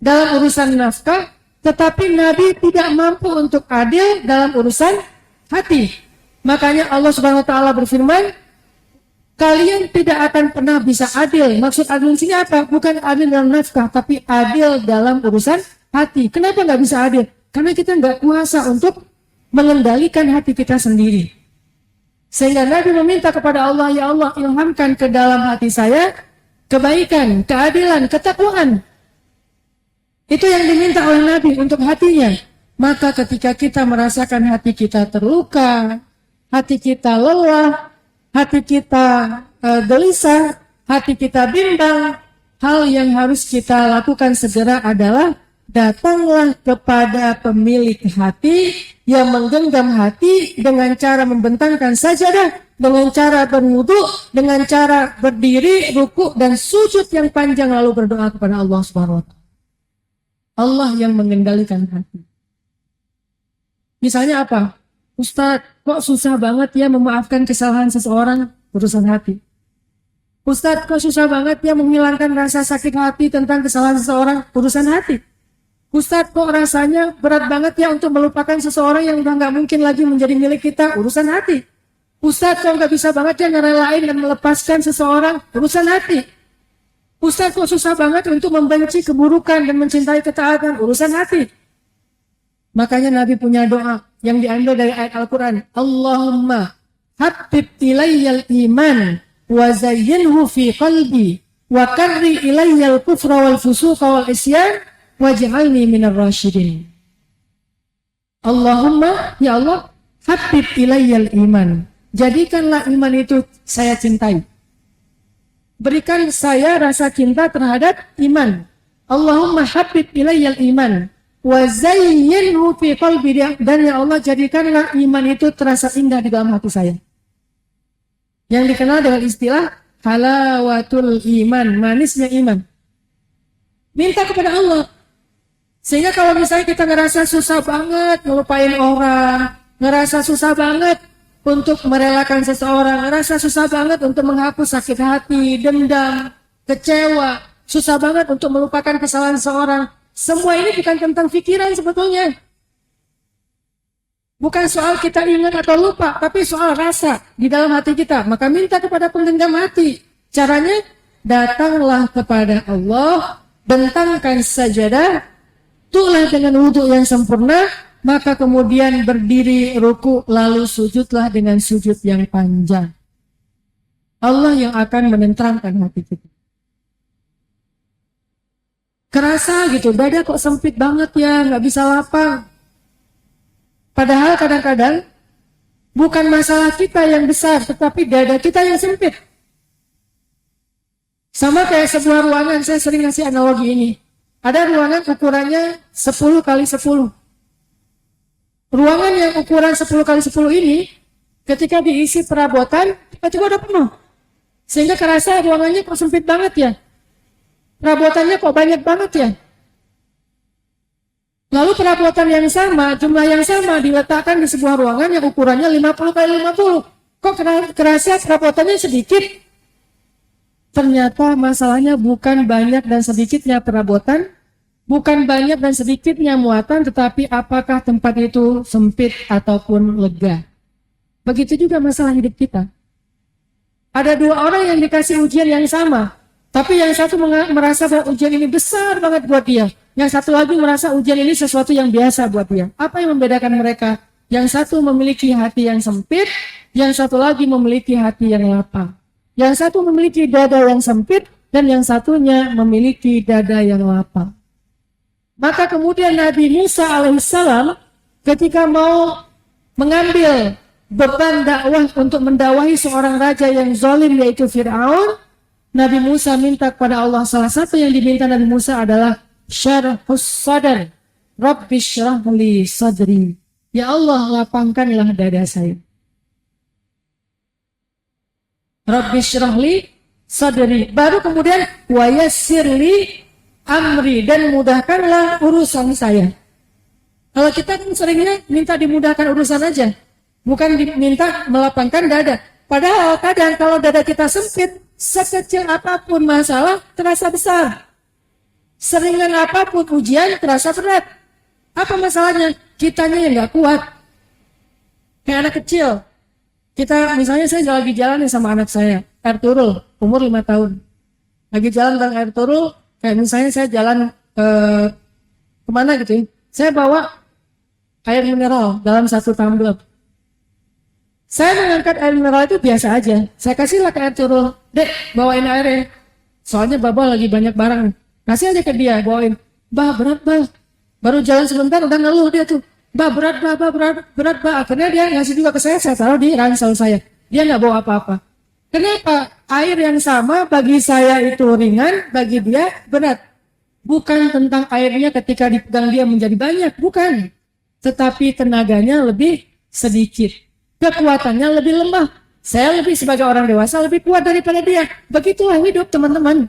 dalam urusan nafkah, tetapi Nabi tidak mampu untuk adil dalam urusan hati. Makanya Allah Subhanahu wa taala berfirman, kalian tidak akan pernah bisa adil. Maksud adil di sini apa? Bukan adil dalam nafkah, tapi adil dalam urusan hati. Kenapa nggak bisa adil? Karena kita nggak kuasa untuk mengendalikan hati kita sendiri. Sehingga Nabi meminta kepada Allah, ya Allah, ilhamkan ke dalam hati saya kebaikan, keadilan, ketakwaan. Itu yang diminta oleh Nabi untuk hatinya. Maka ketika kita merasakan hati kita terluka, hati kita lelah, hati kita gelisah, hati kita bimbang, hal yang harus kita lakukan segera adalah datanglah kepada pemilik hati yang menggenggam hati dengan cara membentangkan sajadah, dengan cara berwudu, dengan cara berdiri, ruku dan sujud yang panjang lalu berdoa kepada Allah Subhanahu wa taala. Allah yang mengendalikan hati. Misalnya apa? Ustadz, kok susah banget ya memaafkan kesalahan seseorang? Urusan hati. Ustadz, kok susah banget ya menghilangkan rasa sakit hati tentang kesalahan seseorang? Urusan hati. Ustadz, kok rasanya berat banget ya untuk melupakan seseorang yang udah gak mungkin lagi menjadi milik kita? Urusan hati. Ustadz, kok gak bisa banget ya ngerelain dan melepaskan seseorang? Urusan hati. Ustadz, kok susah banget untuk membenci keburukan dan mencintai ketaatan? Urusan hati. Makanya Nabi punya doa yang diambil dari ayat Al-Quran. Allahumma habbib ilayyal iman wa zayyinhu fi qalbi wa karri ilayyal kufra wal fusuqa wal isyan waj'alni minar rasyidin. Allahumma, ya Allah, habbib ilayyal iman. Jadikanlah iman itu saya cintai. Berikan saya rasa cinta terhadap iman. Allahumma habbib ilayyal iman wa zayyinhu fi qalbi, dan ya Allah jadikanlah iman itu terasa indah di dalam hati saya. Yang dikenal dengan istilah halawatul iman, manisnya iman. Minta kepada Allah. Sehingga kalau misalnya kita ngerasa susah banget ngelupain orang, ngerasa susah banget untuk merelakan seseorang, ngerasa susah banget untuk menghapus sakit hati, dendam, kecewa, susah banget untuk melupakan kesalahan seseorang. Semua ini bukan tentang pikiran sebetulnya. Bukan soal kita ingat atau lupa, tapi soal rasa di dalam hati kita. Maka minta kepada penggenggam hati. Caranya, datanglah kepada Allah, bentangkan sajadah, tulah dengan wudhu yang sempurna, maka kemudian berdiri ruku lalu sujudlah dengan sujud yang panjang. Allah yang akan menenteramkan hati kita. Kerasa gitu, dada kok sempit banget ya, nggak bisa lapang. Padahal kadang-kadang bukan masalah kita yang besar, tetapi dada kita yang sempit. Sama kayak sebuah ruangan, saya sering ngasih analogi ini. Ada ruangan ukurannya 10 kali 10. Ruangan yang ukuran 10 kali 10 ini, ketika diisi perabotan, tiba-tiba udah penuh. Sehingga kerasa ruangannya kok sempit banget ya. Perabotannya kok banyak banget ya. Lalu perabotan yang sama, jumlah yang sama diletakkan di sebuah ruangan yang ukurannya 50 kali 50. Kok kerasa perabotannya sedikit? Ternyata masalahnya bukan banyak dan sedikitnya perabotan, bukan banyak dan sedikitnya muatan, tetapi apakah tempat itu sempit ataupun lega. Begitu juga masalah hidup kita. Ada dua orang yang dikasih ujian yang sama, tapi yang satu merasa bahwa ujian ini besar banget buat dia. Yang satu lagi merasa ujian ini sesuatu yang biasa buat dia. Apa yang membedakan mereka? Yang satu memiliki hati yang sempit, yang satu lagi memiliki hati yang lapang. Yang satu memiliki dada yang sempit, dan yang satunya memiliki dada yang lapang. Maka kemudian Nabi Musa alaihissalam ketika mau mengambil beban dakwah untuk mendakwahi seorang raja yang zalim yaitu Fir'aun, Nabi Musa minta kepada Allah. Salah satu yang diminta Nabi Musa adalah syarhus sadar, Rabbi syrah li sadri. Ya Allah, lapangkanlah dada saya. Rabbi syrah li sadri. Baru kemudian wa yassir li amri, dan mudahkanlah urusan saya. Kalau kita kan seringnya minta dimudahkan urusan aja, bukan diminta melapangkan dada. Padahal kadang kalau dada kita sempit, sekecil apapun masalah terasa besar. Seringan apapun ujian terasa berat. Apa masalahnya? Kitanya yang nggak kuat. Kayak anak kecil. Kita misalnya saya lagi jalan sama anak saya, Ertuğrul, umur 5 tahun. Lagi jalan bareng Ertuğrul, kayak misalnya saya jalan kemana gitu ya. Saya bawa air mineral dalam satu tumbler. Saya mengangkat air mineral itu biasa aja. Saya kasihlah ke Ertuğrul, Dek, bawain airnya. Soalnya Baba lagi banyak barang. Kasih aja ke dia, bawain. Bah, berat, bah. Baru jalan sebentar udah ngeluh dia tuh. Bah, berat, bah, berat, bah. Akhirnya dia ngasih juga ke saya taruh di ransel saya. Dia nggak bawa apa-apa. Kenapa? Air yang sama bagi saya itu ringan, bagi dia berat. Bukan tentang airnya ketika dipegang dia menjadi banyak, bukan. Tetapi tenaganya lebih sedikit. Kekuatannya lebih lemah. Saya lebih sebagai orang dewasa lebih kuat daripada dia. Begitulah hidup teman-teman.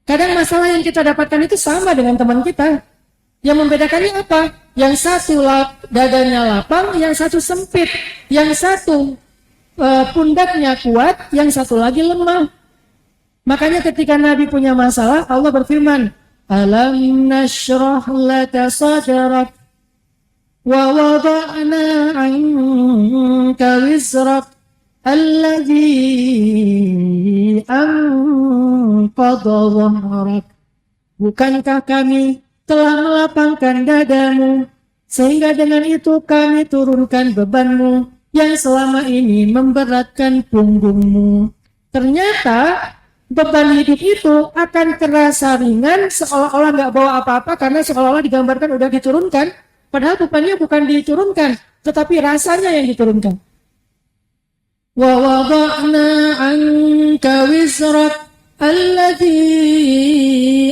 Kadang masalah yang kita dapatkan itu sama dengan teman kita. Yang membedakannya apa? Yang satu dadanya lapang, yang satu sempit. Yang satu pundaknya kuat, yang satu lagi lemah. Makanya ketika Nabi punya masalah, Allah berfirman, Alam nashrah laka sadrak wa wada'na anka wizrak alladhi anqadha dhahrak. Bukankah kami telah melapangkan dadamu, sehingga dengan itu kami turunkan bebanmu yang selama ini memberatkan punggungmu. Ternyata beban hidup itu akan terasa ringan, seolah-olah nggak bawa apa-apa, karena seolah-olah digambarkan udah diturunkan, padahal bebannya bukan diturunkan, tetapi rasanya yang diturunkan. Wa wada'na anka wizrak alladhi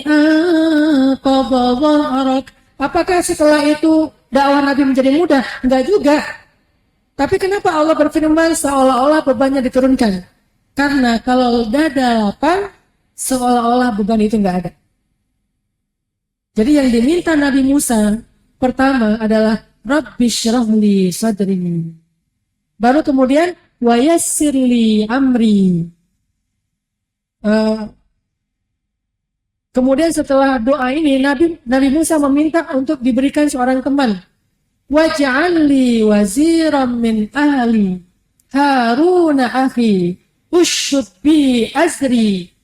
anqadha dhahrak. Apakah setelah itu dakwah Nabi menjadi mudah? Enggak juga. Tapi kenapa Allah berfirman seolah-olah bebannya diturunkan? Karena kalau dada lapang, seolah-olah beban itu enggak ada. Jadi yang diminta Nabi Musa pertama adalah Rabbi syrah li sadri. Baru kemudian wa yassir li amri. Kemudian setelah doa ini Nabi Musa meminta untuk diberikan seorang teman. Waj'alli waziran min ahli Harun akhi ushud bi azri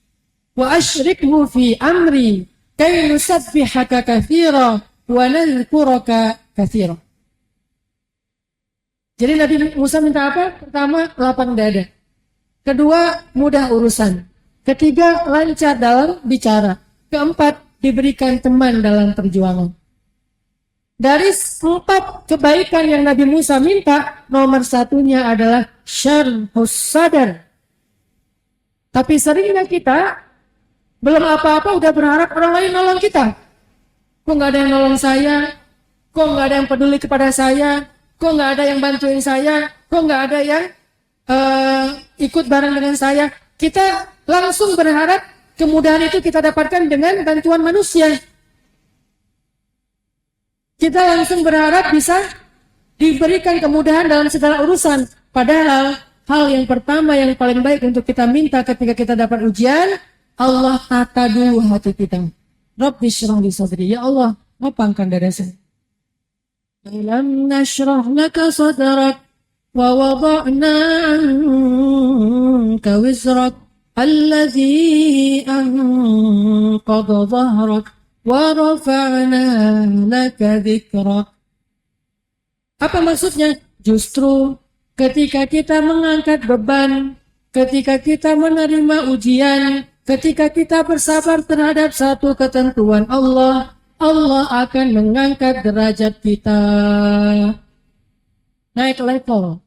wa ashrikhu fi amri kay nusabbihaka katsira wa nadhkuraka katsira. Jadi Nabi Musa minta apa? Pertama, lapang dada. Kedua, mudah urusan. Ketiga, lancar dalam bicara. Keempat, diberikan teman dalam perjuangan. Dari 4 kebaikan yang Nabi Musa minta, nomor satunya adalah syarhus sadar. Tapi seringnya kita belum apa-apa udah berharap orang lain nolong kita. Kok nggak ada yang nolong saya? Kok nggak ada yang peduli kepada saya? Kok nggak ada yang bantuin saya? Kok nggak ada yang ikut bareng dengan saya? Kita langsung berharap kemudahan itu kita dapatkan dengan bantuan manusia. Kita langsung berharap bisa diberikan kemudahan dalam segala urusan. Padahal hal yang pertama yang paling baik untuk kita minta ketika kita dapat ujian, Allah tata dulu hati kita. Rabbi syrah li sadri. Ya Allah, lapangkan dada saya. Alam nashrah laka sadrak wa wada'na anka wizrak alladhi anqadha dhahrak wa rafa'na laka dhikrak. Apa maksudnya? Justru ketika kita mengangkat beban, ketika kita menerima ujian, ketika kita bersabar terhadap satu ketentuan Allah, Allah akan mengangkat derajat kita. Naik level.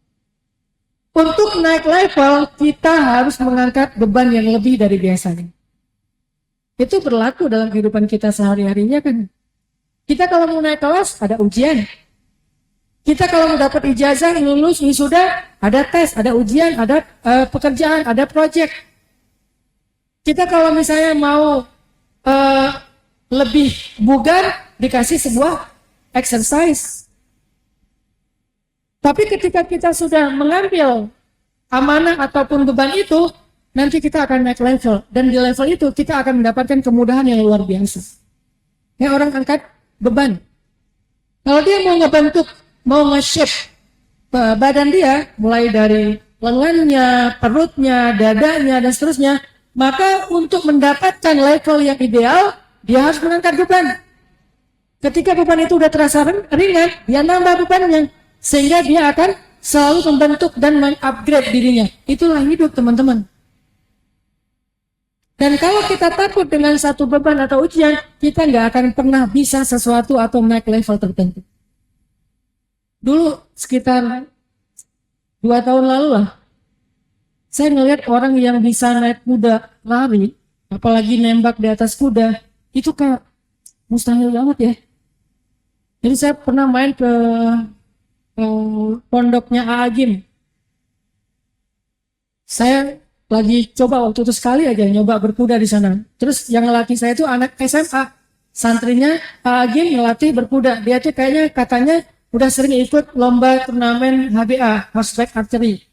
Untuk naik level, kita harus mengangkat beban yang lebih dari biasanya. Itu berlaku dalam kehidupan kita sehari-harinya kan. Kita kalau mau naik kelas, ada ujian. Kita kalau mau dapat ijazah, lulus, wisuda, ada tes, ada ujian, ada pekerjaan, ada proyek. Kita kalau misalnya mau lebih bugar, dikasih sebuah exercise. Tapi ketika kita sudah mengambil amanah ataupun beban itu, nanti kita akan naik level. Dan di level itu kita akan mendapatkan kemudahan yang luar biasa. Ya, orang angkat beban. Kalau dia mau ngebentuk, mau nge-shape badan dia, mulai dari lengannya, perutnya, dadanya, dan seterusnya, maka untuk mendapatkan level yang ideal, dia harus mengangkat beban. Ketika beban itu udah terasa ringan, dia nambah bebannya. Sehingga dia akan selalu membentuk dan mengupgrade dirinya. Itulah hidup, teman-teman. Dan kalau kita takut dengan satu beban atau ujian, kita nggak akan pernah bisa sesuatu atau naik level tertentu. Dulu sekitar 2 tahun lalu lah, saya ngelihat orang yang bisa naik kuda lari, apalagi nembak di atas kuda, itu kayak mustahil banget ya. Jadi saya pernah main ke pondoknya Agim. Saya lagi coba waktu itu sekali aja nyoba berkuda di sana. Terus yang ngelatih saya itu anak SMA, santrinya Agim ngelatih berkuda. Dia tuh kayaknya katanya udah sering ikut lomba turnamen HBA, horseback archery.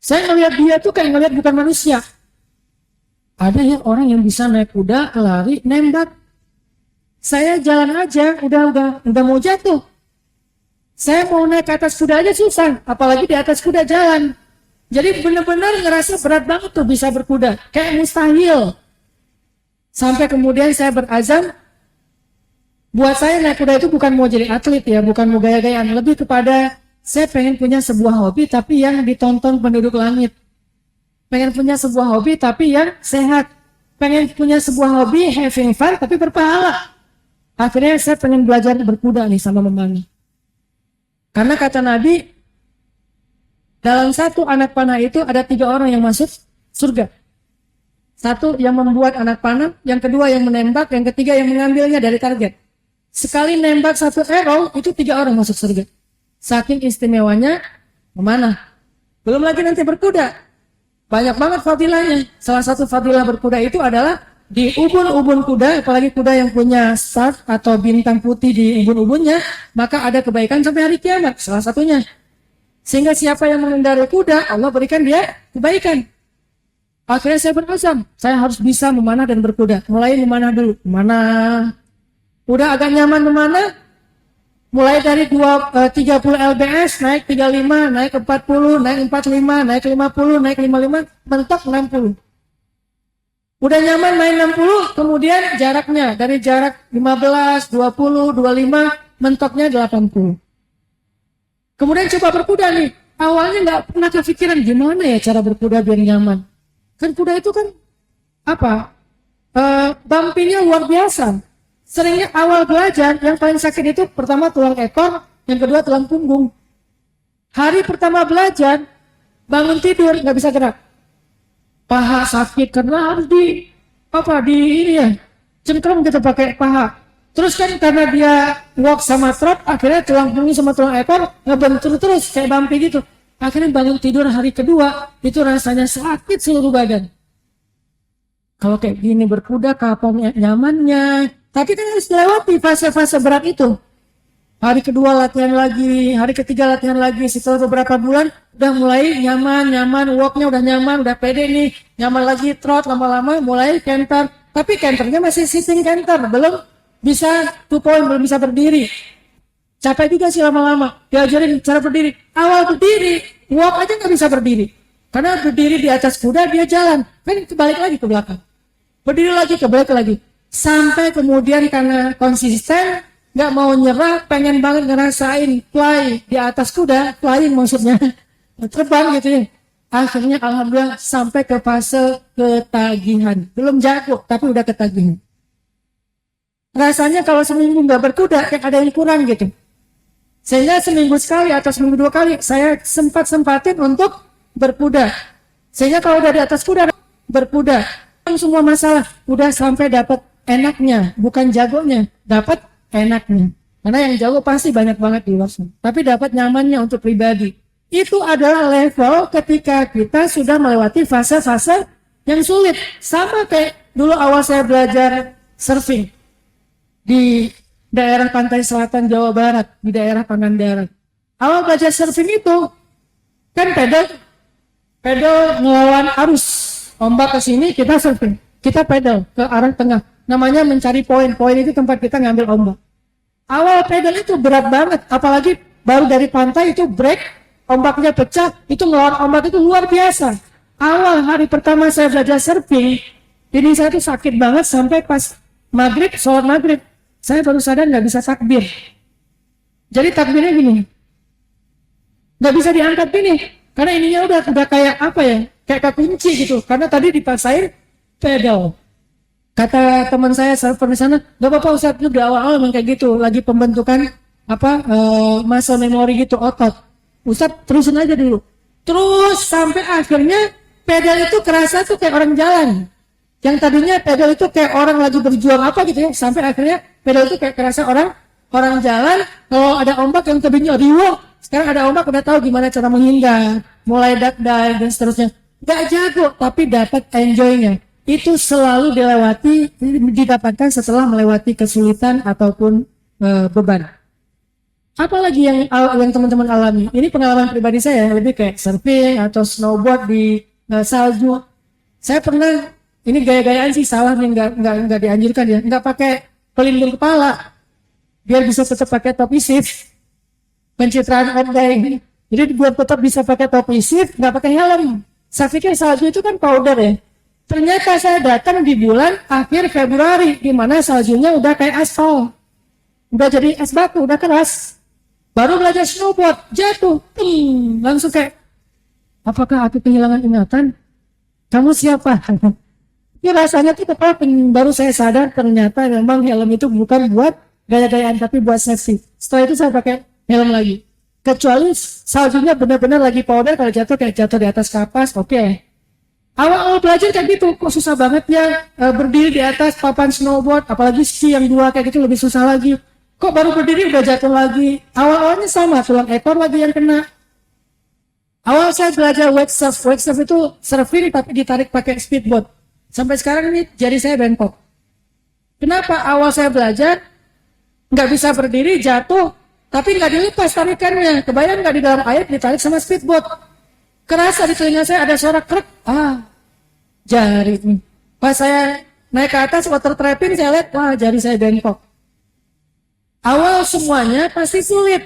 Saya ngelihat dia tuh kayak ngelihat bukan manusia. Ada ya orang yang bisa naik kuda, lari, nembak. Saya jalan aja, udah mau jatuh. Saya mau naik ke atas kuda aja susah, apalagi di atas kuda jalan. Jadi benar-benar ngerasa berat banget tuh bisa berkuda, kayak mustahil. Sampai kemudian saya berazam, buat saya naik kuda itu bukan mau jadi atlet ya, bukan mau gaya-gayaan, lebih kepada saya pengen punya sebuah hobi tapi yang ditonton penduduk langit. Pengen punya sebuah hobi tapi yang sehat. Pengen punya sebuah hobi having fun tapi berpahala. Akhirnya saya pengen belajar berkuda nih sama mamanya. Karena kata Nabi, dalam satu anak panah itu ada 3 orang yang masuk surga. Satu yang membuat anak panah, yang kedua yang menembak, yang ketiga yang mengambilnya dari target. Sekali nembak 1 arrow, itu 3 orang masuk surga. Saking istimewanya memanah. Belum lagi nanti berkuda. Banyak banget fadilahnya. Salah satu fadilah berkuda itu adalah di ubun-ubun kuda, apalagi kuda yang punya start atau bintang putih di ubun-ubunnya, maka ada kebaikan sampai hari kiamat, salah satunya. Sehingga siapa yang mengendarai kuda, Allah berikan dia kebaikan. Akhirnya saya berazam, saya harus bisa memanah dan berkuda. Mulai memanah dulu, memanah. Udah agak nyaman memanah, mulai dari 30 lbs, naik 35, naik 40, naik 45, naik 50, naik 55, mentok 60. Udah nyaman main 60, kemudian jaraknya dari jarak 15, 20, 25 mentoknya 80. Kemudian coba berkuda nih. Awalnya nggak pernah kepikiran gimana ya cara berkuda biar nyaman. Kan kuda itu kan apa? Bumpy-nya luar biasa. Seringnya awal belajar yang paling sakit itu pertama tulang ekor, yang kedua tulang punggung. Hari pertama belajar bangun tidur nggak bisa gerak, paha sakit karena harus ini ya cengkram gitu pakai paha. Terus kan karena dia walk sama trot, akhirnya tulang punggung sama tulang ekor ngebentur terus kayak bumpy gitu. Akhirnya bangun tidur hari kedua itu rasanya sakit seluruh badan. Kalau kayak gini berkuda kapan nyamannya? Tapi kan harus melewati fase-fase berat itu. Hari kedua latihan lagi, hari ketiga latihan lagi. Setelah beberapa bulan udah mulai nyaman, walknya udah nyaman, udah pede nih. Nyaman lagi trot, lama-lama mulai canter. Tapi canternya masih sitting canter, belum bisa 2 point, belum bisa berdiri. Capek juga sih lama-lama. Diajarin cara berdiri. Awal berdiri, walk aja nggak bisa berdiri. Karena berdiri di atas kuda dia jalan, kan balik lagi ke belakang. Berdiri lagi, kebalik lagi. Sampai kemudian karena konsisten, nggak mau nyerah, pengen banget ngerasain fly di atas kuda, flying maksudnya, terbang gitu ya. Akhirnya alhamdulillah sampai ke fase ketagihan. Belum jago, tapi udah ketagihan. Rasanya kalau seminggu nggak berkuda, kayak ada yang kurang gitu. Sehingga seminggu sekali atau seminggu 2 kali, saya sempatin untuk berkuda. Sehingga kalau udah di atas kuda, berkuda. Semua masalah udah sampai dapat enaknya, bukan jagonya, dapat enaknya. Karena yang jago pasti banyak banget di luar sana. Tapi dapat nyamannya untuk pribadi. Itu adalah level ketika kita sudah melewati fase-fase yang sulit. Sama kayak dulu awal saya belajar surfing di daerah pantai selatan Jawa Barat, di daerah Pangandaran. Awal belajar surfing itu kan pedal ngelawan arus. Ombak ke sini, kita surfing. Kita pedal ke arah tengah. Namanya mencari poin. Poin itu tempat kita ngambil ombak. Awal pedal itu berat banget. Apalagi baru dari pantai itu break. Ombaknya pecah. Itu ngelawan ombak itu luar biasa. Awal hari pertama saya belajar surfing, ini saya tuh sakit banget sampai pas maghrib, sholat maghrib. Saya baru sadar nggak bisa takbir. Jadi takbirnya gini. Nggak bisa diangkat gini. Karena ininya udah kayak apa ya? Kayak kekunci gitu, karena tadi dipaksain pedal. Kata teman saya surfer di sana, gak apa-apa Ustaz, itu di awal-awal memang kayak gitu, lagi pembentukan muscle memory gitu, otot. Ustaz terusin aja dulu. Terus sampai akhirnya pedal itu kerasa tuh kayak orang jalan. Yang tadinya pedal itu kayak orang lagi berjuang apa gitu ya, sampai akhirnya pedal itu kayak kerasa orang jalan. Kalau ada ombak yang tadinya riuh, sekarang ada ombak udah tahu gimana cara menghindar, mulai duck dive dan seterusnya. Gak jago, tapi dapat enjoy-nya. Itu selalu didapatkan setelah melewati kesulitan ataupun beban. Apalagi yang teman-teman alami? Ini pengalaman pribadi saya, lebih kayak surfing atau snowboard di salju. Saya pernah, ini gaya-gayaan sih salah nih, nggak dianjurkan ya. Nggak pakai pelindung kepala, biar bisa tetap pakai topi shift. Pencitraan online. Jadi buat tetap bisa pakai topi shift, nggak pakai helm. Saya pikir salju itu kan powder ya. Ternyata saya datang di bulan akhir Februari, di mana saljunya udah kayak aspal. Udah jadi es batu, udah keras. Baru belajar snowboard, jatuh. Langsung kayak, apakah aku kehilangan ingatan? Kamu siapa? Ya rasanya tuh baru saya sadar ternyata memang helm itu bukan buat gaya-gayaan, tapi buat safety. Setelah itu saya pakai helm lagi. Kecuali saljunya benar-benar lagi powder, kalau jatuh kayak jatuh di atas kapas, oke. Awal-awal belajar kayak gitu, kok susah banget ya berdiri di atas papan snowboard, apalagi ski yang 2 kayak gitu lebih susah lagi. Kok baru berdiri udah jatuh lagi. Awal-awalnya sama, tulang ekor lagi yang kena. Awal saya belajar wake surf itu surfing tapi ditarik pakai speedboat. Sampai sekarang ini jari saya bengkok. Kenapa? Awal saya belajar nggak bisa berdiri, jatuh. Tapi nggak dilepas tarikannya. Kebayang nggak di dalam air ditarik sama speedboat? Kerasa di telinga saya ada suara krek. Jari ini. Pas saya naik ke atas water trapping, saya lihat, wah jari saya bengkok. Awal semuanya pasti sulit.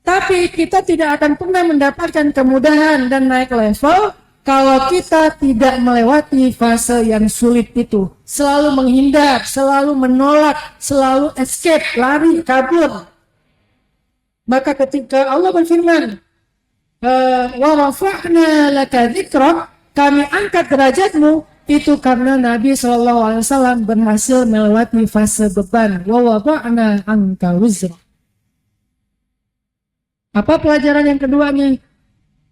Tapi kita tidak akan pernah mendapatkan kemudahan dan naik level kalau kita tidak melewati fase yang sulit itu. Selalu menghindar, selalu menolak, selalu escape, lari, kabur. Maka ketika Allah berfirman, wa rafa'na laka dzikrak, kami angkat derajatmu, itu karena Nabi SAW berhasil melewati fase beban. Wa wada'na anka wizra. Apa pelajaran yang kedua nih?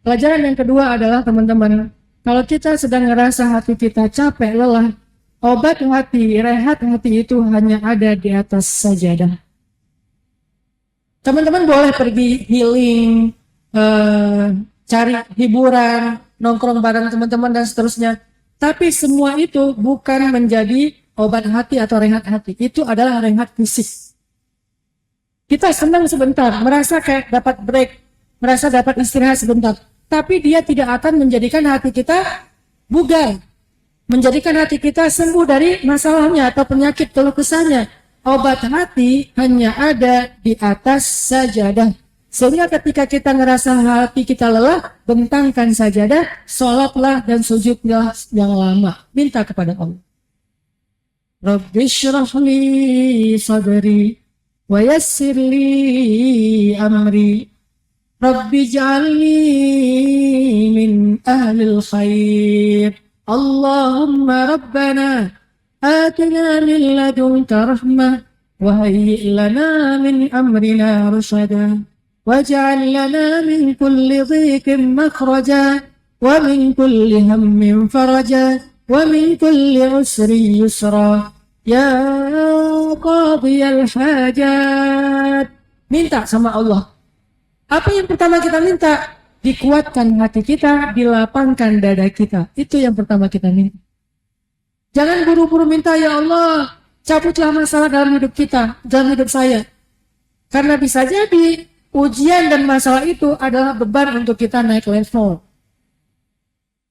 Pelajaran yang kedua adalah teman-teman, kalau kita sedang ngerasa hati kita capek, lelah, obat hati, rehat hati itu hanya ada di atas sajadah. Teman-teman boleh pergi healing, cari hiburan, nongkrong bareng teman-teman dan seterusnya. Tapi semua itu bukan menjadi obat hati atau rehat hati. Itu adalah rehat fisik. Kita senang sebentar, merasa kayak dapat break, merasa dapat istirahat sebentar. Tapi dia tidak akan menjadikan hati kita bugar. Menjadikan hati kita sembuh dari masalahnya atau penyakit keluh kesahnya. Obat hati hanya ada di atas sajadah. Sehingga ketika kita ngerasa hati kita lelah, bentangkan sajadah, sholatlah dan sujudlah yang lama. Minta kepada Allah. Rabbi syrah li sadri wa yassir li amri. Rabbi ja'alni min ahlil khair. Allahumma rabbana atina min ladunka rahmah wa hayyi' lana min amrina rashada. واجعل لنا من كل ضيق مخرجا ومن كل هم فرجا ومن كل عسر يسرا يا قاضي الحاجات. Minta sama Allah. Apa yang pertama kita minta? Dikuatkan hati kita, dilapangkan dada kita. Itu yang pertama kita minta. Jangan buru-buru minta, ya Allah, cabutlah masalah dalam hidup kita, dalam hidup saya. Karena bisa jadi ujian dan masalah itu adalah beban untuk kita naik level.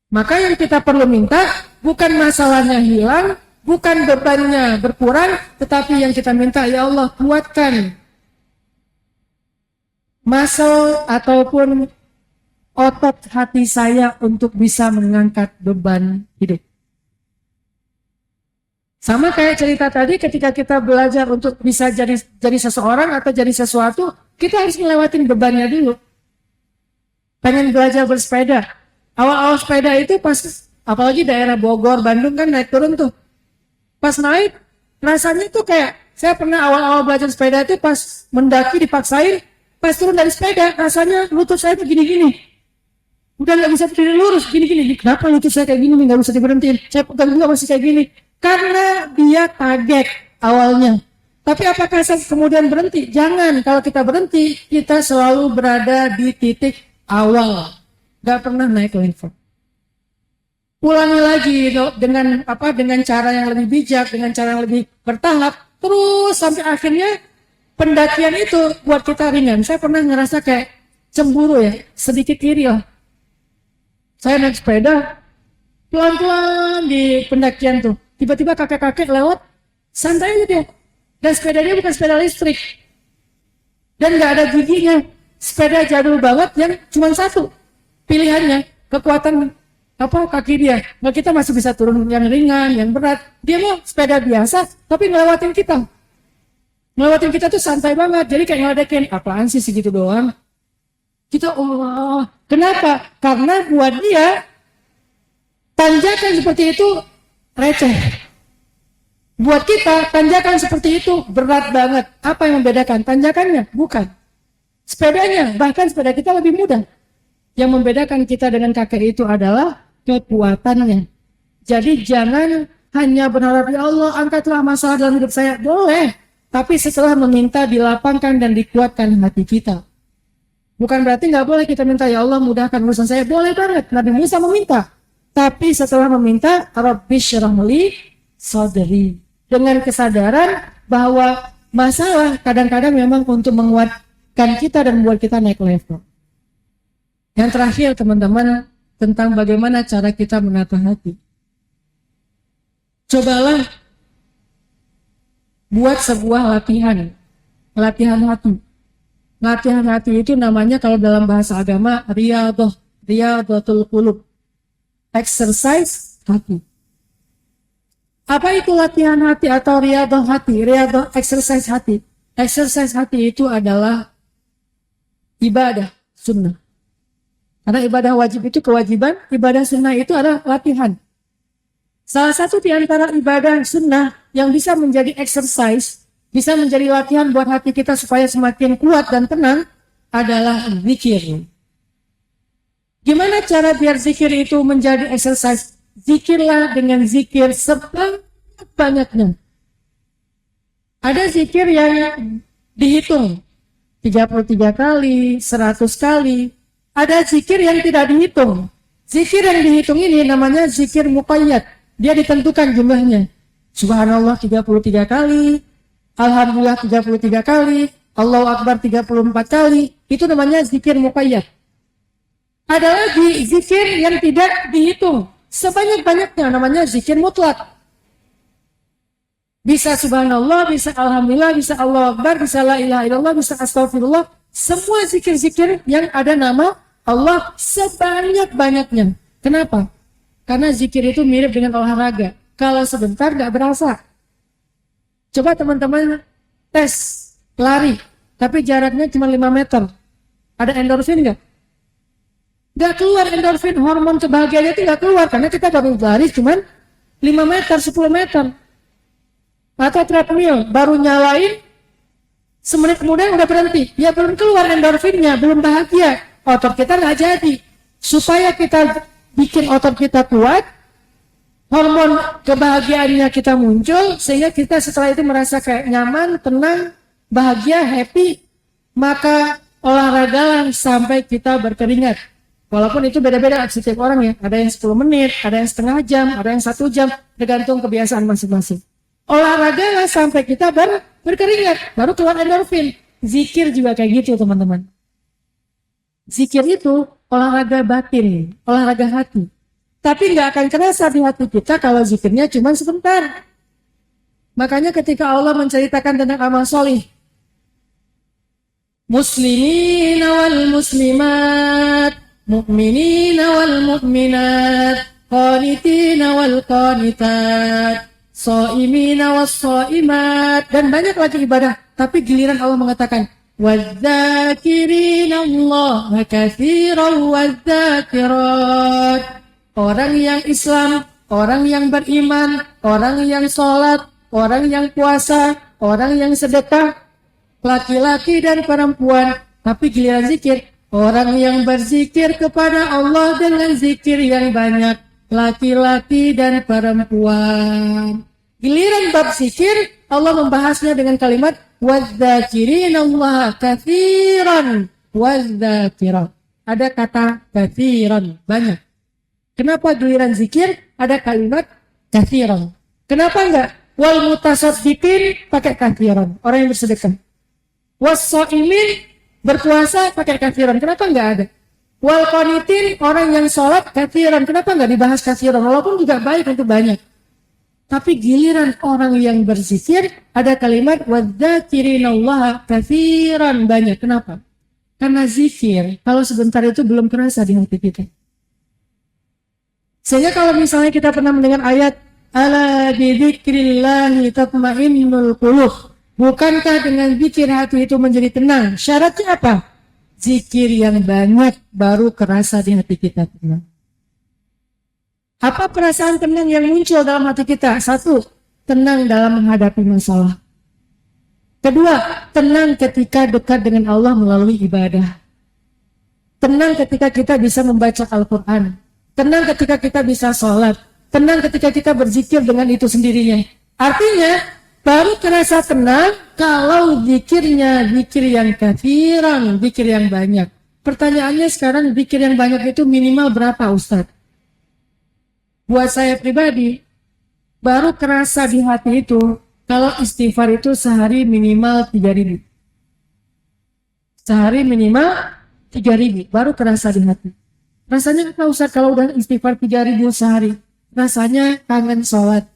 Maka yang kita perlu minta bukan masalahnya hilang, bukan bebannya berkurang, tetapi yang kita minta, ya Allah, kuatkan muscle ataupun otot hati saya untuk bisa mengangkat beban hidup. Sama kayak cerita tadi, ketika kita belajar untuk bisa jadi seseorang atau jadi sesuatu, kita harus ngelewatin bebannya dulu. Pengen belajar bersepeda. Awal-awal sepeda itu pas, apalagi daerah Bogor, Bandung kan naik turun tuh. Pas naik, rasanya tuh kayak, saya pernah awal-awal belajar sepeda itu pas mendaki dipaksain, pas turun dari sepeda, rasanya lutut saya tuh gini-gini. Udah gak bisa berdiri lurus, gini-gini. Kenapa lutut saya kayak gini, gak bisa diberhentiin. Saya pegang juga masih kayak gini. Karena dia kaget awalnya. Tapi apakah saya kemudian berhenti? Jangan. Kalau kita berhenti, kita selalu berada di titik awal. Gak pernah naik level. Ulangi lagi dengan cara yang lebih bijak, dengan cara yang lebih bertahap. Terus sampai akhirnya pendakian itu buat kita ringan. Saya pernah ngerasa kayak cemburu ya, sedikit iri lah. Saya naik sepeda, pelan-pelan di pendakian tuh. Tiba-tiba kakek-kakek lewat, santai aja dia. Dan sepeda dia bukan sepeda listrik. Dan nggak ada giginya. Sepeda jadul banget yang cuma satu pilihannya, kekuatan kaki dia. Nah, kita masih bisa turun yang ringan, yang berat. Dia mau sepeda biasa, tapi ngelewatin kita. Ngelewatin kita tuh santai banget. Jadi kayak ngeledekin, apaan sih segitu doang. Kita, oh, kenapa? Karena buat dia, tanjakan seperti itu receh. Buat kita, tanjakan seperti itu berat banget. Apa yang membedakan? Tanjakannya? Bukan. Sepedanya, bahkan sepeda kita lebih mudah. Yang membedakan kita dengan kakek itu adalah kekuatannya. Jadi jangan hanya berharap, ya Allah, angkatlah masalah dalam hidup saya. Boleh. Tapi setelah meminta, dilapangkan dan dikuatkan hati kita. Bukan berarti nggak boleh kita minta, ya Allah, mudahkan urusan saya. Boleh banget. Nabi Musa meminta. Tapi setelah meminta, Rabbi syrah li sadri. Dengan kesadaran bahwa masalah kadang-kadang memang untuk menguatkan kita dan membuat kita naik level. Yang terakhir teman-teman, tentang bagaimana cara kita menata hati. Cobalah buat sebuah latihan hati. Latihan hati itu namanya kalau dalam bahasa agama riyadhatul qulub. Exercise hati. Apa itu latihan hati atau riyadhah hati? Riyadhah exercise hati. Exercise hati itu adalah ibadah sunnah. Karena ibadah wajib itu kewajiban, ibadah sunnah itu adalah latihan. Salah satu di antara ibadah sunnah yang bisa menjadi exercise, bisa menjadi latihan buat hati kita supaya semakin kuat dan tenang adalah zikir. Gimana cara biar zikir itu menjadi exercise? Zikirlah dengan zikir sebanyak-banyaknya. Ada zikir yang dihitung 33 kali, 100 kali. Ada zikir yang tidak dihitung. Zikir yang dihitung ini namanya zikir muqayyad. Dia ditentukan jumlahnya. Subhanallah 33 kali, Alhamdulillah 33 kali, Allahu Akbar 34 kali. Itu namanya zikir muqayyad. Ada lagi zikir yang tidak dihitung. Sebanyak-banyaknya namanya zikir mutlak. Bisa subhanallah, bisa alhamdulillah, bisa Allahu Akbar, bisa la ilaha illallah, bisa astagfirullah. Semua zikir-zikir yang ada nama Allah sebanyak-banyaknya. Kenapa? Karena zikir itu mirip dengan olahraga. Kalau sebentar gak berasa. Coba teman-teman tes lari, tapi jaraknya cuma 5 meter. Ada endorfin gak? Gak keluar endorfin, hormon kebahagiaan itu gak keluar. Karena kita baru lari cuma 5 meter, 10 meter. Atau treadmill, baru nyalain, semenit kemudian udah berhenti. Ya belum keluar endorfinnya, belum bahagia. Otot kita nggak jadi. Supaya kita bikin otot kita kuat, hormon kebahagiaannya kita muncul, sehingga kita setelah itu merasa kayak nyaman, tenang, bahagia, happy. Maka olahraga sampai kita berkeringat. Walaupun itu beda-beda setiap orang ya. Ada yang 10 menit, ada yang setengah jam, ada yang 1 jam, tergantung kebiasaan masing-masing. Olahraga sampai kita berkeringat, baru keluar endorfin. Zikir juga kayak gitu teman-teman. Zikir itu olahraga batin, olahraga hati. Tapi nggak akan kerasa di hati kita kalau zikirnya cuma sebentar. Makanya ketika Allah menceritakan tentang amal solih, muslimin wal muslimat, mu'minin wal mu'minat, qanitin wal qanitat, sha'imin was sha'imat, dan banyak lagi ibadah. Tapi giliran Allah mengatakan وَالذَّاكِرِينَ اللَّهَ كَثِيرًا وَالذَّاكِرَاتِ. Orang yang Islam, orang yang beriman, orang yang sholat, orang yang puasa, orang yang sedekah, laki-laki dan perempuan. Tapi giliran zikir, orang yang berzikir kepada Allah dengan zikir yang banyak, laki-laki dan perempuan. Giliran bab zikir, Allah membahasnya dengan kalimat وَالذَّاكِرِينَ اللَّهَ كَثِيرًا وَالذَّاكِرَاتِ. Ada kata kathiran, banyak. Kenapa giliran zikir ada kalimat kathiran? Kenapa enggak wal mutasaddiqin pakai kathiran, orang yang bersedekah? Was-shaimin berpuasa pakai kathiran, kenapa enggak ada? Wal qanitin orang yang sholat kathiran, kenapa enggak dibahas kathiran? Walaupun juga baik untuk banyak. Tapi giliran orang yang berzikir ada kalimat wadzakirinallaha katsiran, banyak. Kenapa? Karena zikir kalau sebentar itu belum kerasa di hati kita. Sehingga kalau misalnya kita pernah mendengar ayat ala bidzikrillahi tatmainnul qulub, bukankah dengan zikir hati itu menjadi tenang? Syaratnya apa? Zikir yang banyak baru kerasa di hati kita tenang. Apa perasaan tenang yang muncul dalam hati kita? 1, tenang dalam menghadapi masalah. 2, tenang ketika dekat dengan Allah melalui ibadah. Tenang ketika kita bisa membaca Al-Quran. Tenang ketika kita bisa sholat. Tenang ketika kita berzikir dengan itu sendirinya. Artinya, baru terasa tenang kalau zikirnya zikir yang katsiran, zikir yang banyak. Pertanyaannya sekarang, zikir yang banyak itu minimal berapa, Ustadz? Buat saya pribadi, baru kerasa di hati itu kalau istighfar itu sehari minimal 3.000. Sehari minimal 3.000, baru kerasa di hati. Rasanya apa Ustaz kalau udah istighfar 3.000 sehari? Rasanya kangen sholat.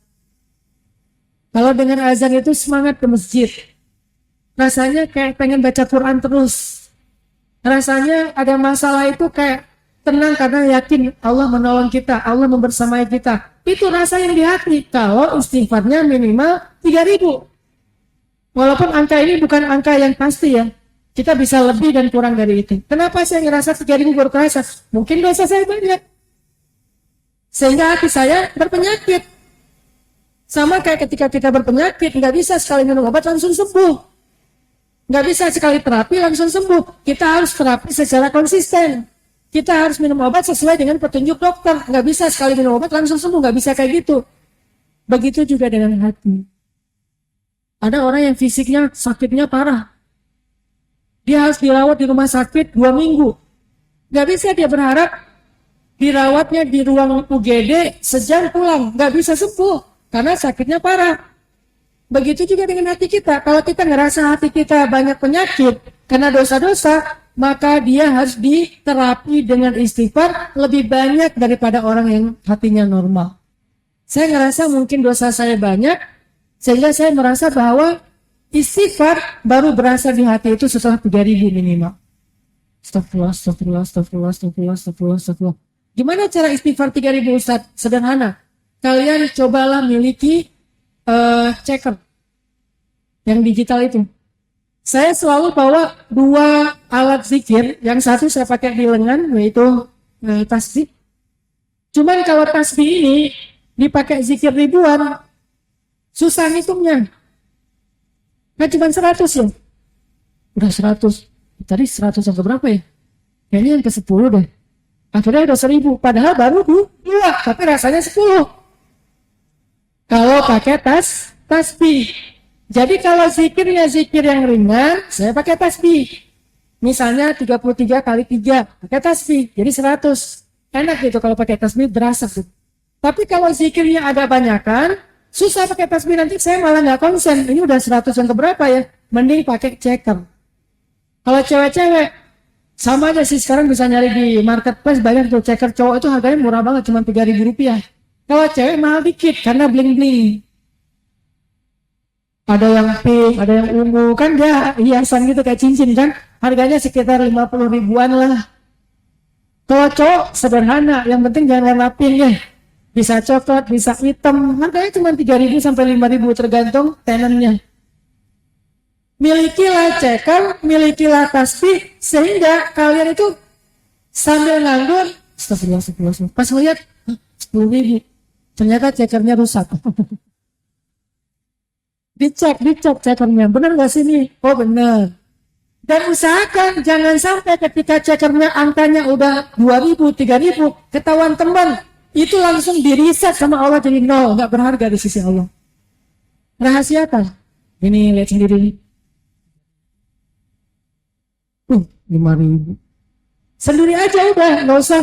Kalau dengar azan itu semangat ke masjid. Rasanya kayak pengen baca Quran terus. Rasanya ada masalah itu kayak tenang karena yakin Allah menolong kita, Allah membersamai kita. Itu rasa yang di hati kalau istighfarnya minimal 3.000. Walaupun angka ini bukan angka yang pasti ya. Kita bisa lebih dan kurang dari itu. Kenapa saya ngerasa 3.000 baru terasa? Mungkin dosa saya banyak. Sehingga hati saya berpenyakit. Sama kayak ketika kita berpenyakit, nggak bisa sekali minum obat langsung sembuh. Nggak bisa sekali terapi langsung sembuh. Kita harus terapi secara konsisten. Kita harus minum obat sesuai dengan petunjuk dokter. Nggak bisa sekali minum obat langsung sembuh. Nggak bisa kayak gitu. Begitu juga dengan hati. Ada orang yang fisiknya sakitnya parah. Dia harus dirawat di rumah sakit 2 minggu. Nggak bisa dia berharap dirawatnya di ruang UGD sejam pulang. Nggak bisa sembuh karena sakitnya parah. Begitu juga dengan hati kita. Kalau kita ngerasa hati kita banyak penyakit karena dosa-dosa, maka dia harus diterapi dengan istighfar lebih banyak daripada orang yang hatinya normal. Saya ngerasa mungkin dosa saya banyak, sehingga saya merasa bahwa istighfar baru berasa di hati itu setelah 3.000 minimal. Astagfirullah, astagfirullah, astagfirullah, astagfirullah, astagfirullah, astagfirullah. Gimana cara istighfar 3.000 Ustaz? Sederhana. Kalian cobalah miliki checker yang digital itu. Saya selalu bawa 2 alat zikir. Yang satu saya pakai di lengan, yaitu tasbih. Cuman kalau tasbih ini dipakai zikir ribuan, susah ngitungnya. Kan cuma 100 ya. Udah 100. Tadi 100 yang keberapa ya? Kayaknya yang ke-10 deh. Akhirnya udah 1.000. Padahal baru 2, tapi rasanya 10. Kalau pakai tasbih. Jadi kalau zikirnya zikir yang ringan, saya pakai tasbih. Misalnya 33 kali 3, pakai tasbih. Jadi 100. Enak gitu kalau pakai tasbih, berasa. Tapi kalau zikirnya ada banyakan, susah pakai tasbih, nanti saya malah nggak konsen. Ini udah 100 yang keberapa ya? Mending pakai checker. Kalau cewek-cewek, sama aja sih, sekarang bisa nyari di marketplace banyak tuh checker cowok itu harganya murah banget, cuma 3.000 rupiah. Kalau cewek mahal dikit karena bling-bling. Ada yang pink, ada yang ungu, kan dia hiasan gitu kayak cincin kan. Harganya sekitar 50 ribuan lah. Kalau cowok sederhana, yang penting jangan warna pink ya. Bisa coklat, bisa hitam, harganya cuma 3.000 sampai 5.000 tergantung tenannya. Milikilah ceker, milikilah tasbih, sehingga kalian itu sambil nganggur, astagfirullah, pas lihat 10.000, ternyata cekernya rusak. Dicek cekernya, benar nggak sih nih? Oh benar. Dan usahakan jangan sampai ketika cekernya angkanya udah 2.000, 3.000, ketahuan teman, itu langsung diriset sama Allah jadi 0, nggak berharga di sisi Allah. Rahasiakan. Ini lihat sendiri. 5.000. Sendiri aja udah, nggak usah.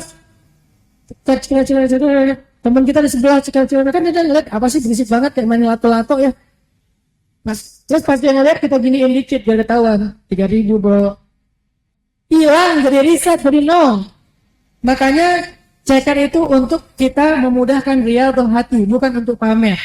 Teman kita di sebelah cekal-cekal kan dia lihat apa sih berisik banget kayak main lato-lato ya. Terus pas dia ngeliat kita giniin dikit dia ketahuan 3.000 bro. Hilang jadi riset jadi 0. Makanya ceker itu untuk kita memudahkan riyadhah hati, bukan untuk pamer.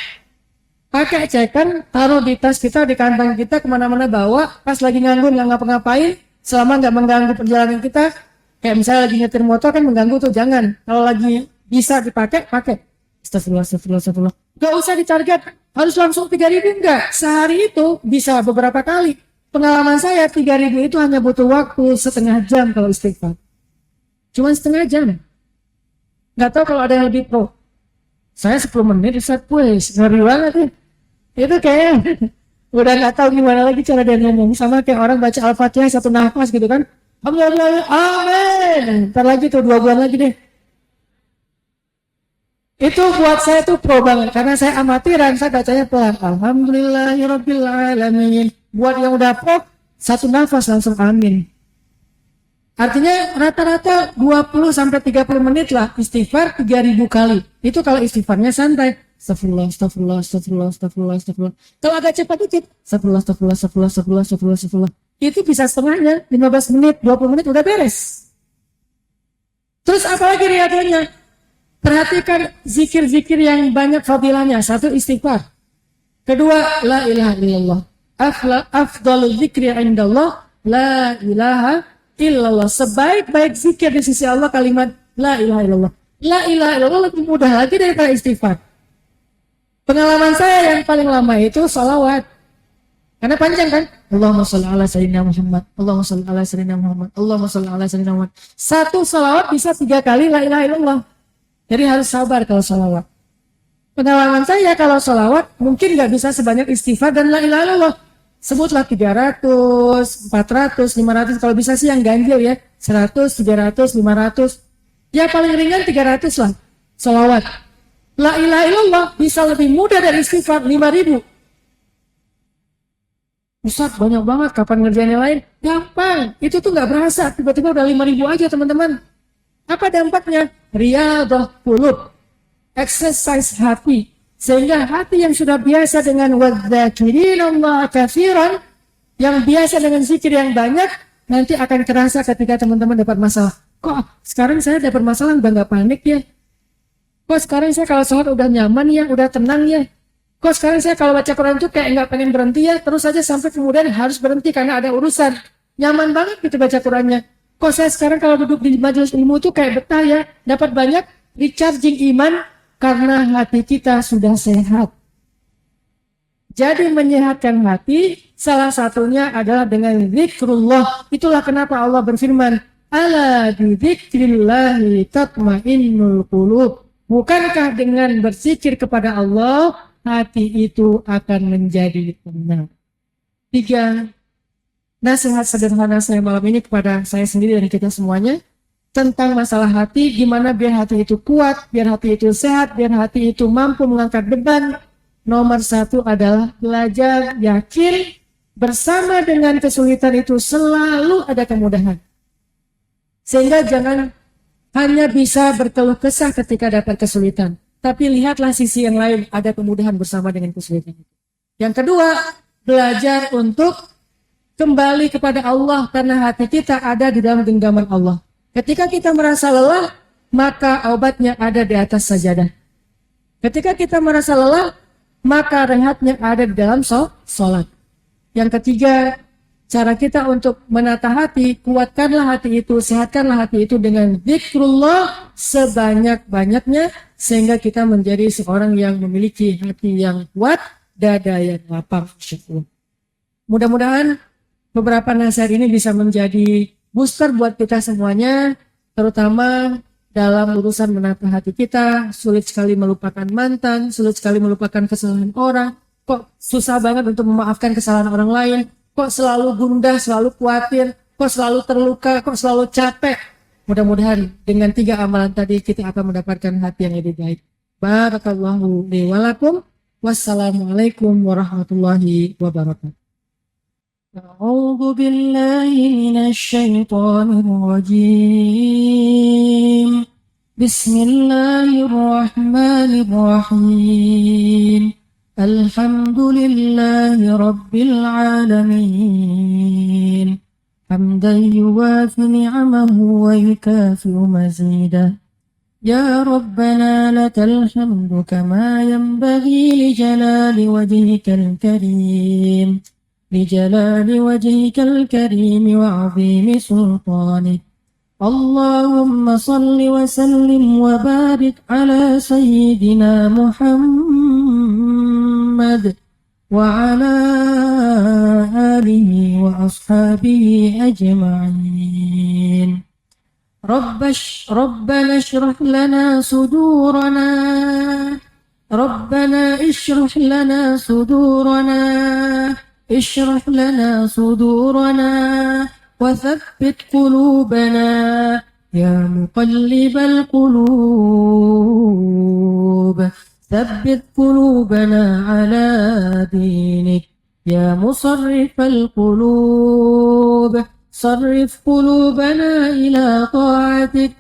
Pakai ceker, taruh di tas kita, di kantong kita, kemana-mana bawa, pas lagi nganggur nggak ngapa-ngapain, selama nggak mengganggu perjalanan kita, kayak misalnya lagi nyetir motor kan mengganggu tuh, jangan. Kalau lagi bisa dipakai, pakai. Astagfirullah. Gak usah ditarget, harus langsung 3.000 enggak. Sehari itu bisa beberapa kali. Pengalaman saya 3.000 itu hanya butuh waktu setengah jam kalau istighfar. Cuma setengah jam. Gak tahu kalau ada yang lebih pro. Saya 10 menit Ustaz, ngeri banget ya. Itu kayak udah gak tahu gimana lagi cara dia ngomong. Sama kayak orang baca Al-Fatihah satu nafas gitu kan. Amin. Ntar lagi tuh 2 bulan lagi deh. Itu buat saya tuh pro banget. Karena saya amatiran, saya bacanya pelan. Alhamdulillahirabbil alamin. Buat yang udah pro, satu nafas langsung amin. Artinya rata-rata 20-30 menit lah istighfar 3.000 kali. Itu kalau istighfarnya santai. Astagfirullah. Kalau agak cepat dikit. Astagfirullah. Itu bisa setengahnya, 15 menit, 20 menit udah beres. Terus apalagi riyadhahnya? Perhatikan zikir-zikir yang banyak fadilahnya. 1, istighfar. 2, la ilaha illallah. Afdalul zikri indallah la ilaha illallah. Sebaik-baik zikir di sisi Allah kalimat la ilaha illallah. La ilaha illallah lebih mudah lagi daripada istighfar. Pengalaman saya yang paling lama itu salawat. Karena panjang kan? Allahumma sholli ala sayyidina Muhammad, Allahumma sholli ala sayyidina Muhammad, Allahumma sholli ala sayyidina Muhammad. Satu salawat bisa 3 kali la ilaha illallah. Jadi harus sabar kalau salawat. Pengalaman saya kalau salawat mungkin nggak bisa sebanyak istighfar dan la ilaha illallah. Sebutlah 300, 400, 500. Kalau bisa sih yang ganjil ya. 100, 300, 500. Ya paling ringan 300 lah. Salawat. La ilaha illallah bisa lebih mudah dari istighfar 5.000. Ustaz banyak banget, kapan ngerjain yang lain? Gampang, itu tuh nggak berasa, tiba-tiba udah 5.000 aja teman-teman. Apa dampaknya? Riyadhah qulub, exercise hati. Sehingga hati yang sudah biasa dengan wadzakirinallah katsiran, yang biasa dengan zikir yang banyak, nanti akan terasa ketika teman-teman dapat masalah. Kok sekarang saya dapat masalah udah nggak panik ya? Kok sekarang saya kalau sholat udah nyaman ya, udah tenang ya? Kok sekarang saya kalau baca Quran itu kayak nggak pengen berhenti ya, terus aja sampai kemudian harus berhenti karena ada urusan. Nyaman banget gitu baca Qurannya. Kok saya sekarang kalau duduk di majelis ilmu itu kayak betah ya, dapat banyak recharging iman karena hati kita sudah sehat. Jadi menyehatkan hati salah satunya adalah dengan zikrullah. Itulah kenapa Allah berfirman, ala bidzikrillahi tatmainnul qulub. Bukankah dengan berzikir kepada Allah hati itu akan menjadi tenang. 3. Nasihat sederhana saya malam ini kepada saya sendiri dan kita semuanya tentang masalah hati, gimana biar hati itu kuat, biar hati itu sehat, biar hati itu mampu mengangkat beban. Nomor 1 adalah belajar yakin bersama dengan kesulitan itu selalu ada kemudahan. Sehingga jangan hanya bisa berkeluh kesah ketika dapat kesulitan. Tapi lihatlah sisi yang lain, ada kemudahan bersama dengan kesulitan itu. Yang kedua, belajar untuk kembali kepada Allah karena hati kita ada di dalam genggaman Allah. Ketika kita merasa lelah, maka obatnya ada di atas sajadah. Ketika kita merasa lelah, maka rehatnya ada di dalam sholat. Yang ketiga, cara kita untuk menata hati, kuatkanlah hati itu, sehatkanlah hati itu dengan zikrullah sebanyak-banyaknya, sehingga kita menjadi seorang yang memiliki hati yang kuat, dada yang lapang. Mudah-mudahan beberapa nasihat ini bisa menjadi booster buat kita semuanya, terutama dalam urusan menata hati kita. Sulit sekali melupakan mantan, sulit sekali melupakan kesalahan orang. Kok susah banget untuk memaafkan kesalahan orang lain? Kok selalu gundah, selalu khawatir? Kok selalu terluka? Kok selalu capek? Mudah-mudahan dengan 3 amalan tadi kita akan mendapatkan hati yang lebih baik. Barakallahu li wa lakum. Wassalamualaikum warahmatullahi wabarakatuh. A'udzu billahi minasy syaithanir rajim. Bismillahirrahmanirrahim. Alhamdulillahi rabbil alamin. حمدا يوافي نعمه ويكافئ مزيده يا ربنا لك الحمد كما ينبغي لجلال وجهك الكريم وعظيم سلطانك اللهم صل وسلم وبارك على سيدنا محمد وعلى آله وأصحابه أجمعين ربنا اشرح لنا صدورنا اشرح لنا صدورنا وثبت قلوبنا يا مقلب القلوب ثبت قلوبنا على دينك يا مصرف القلوب صرف قلوبنا إلى طاعتك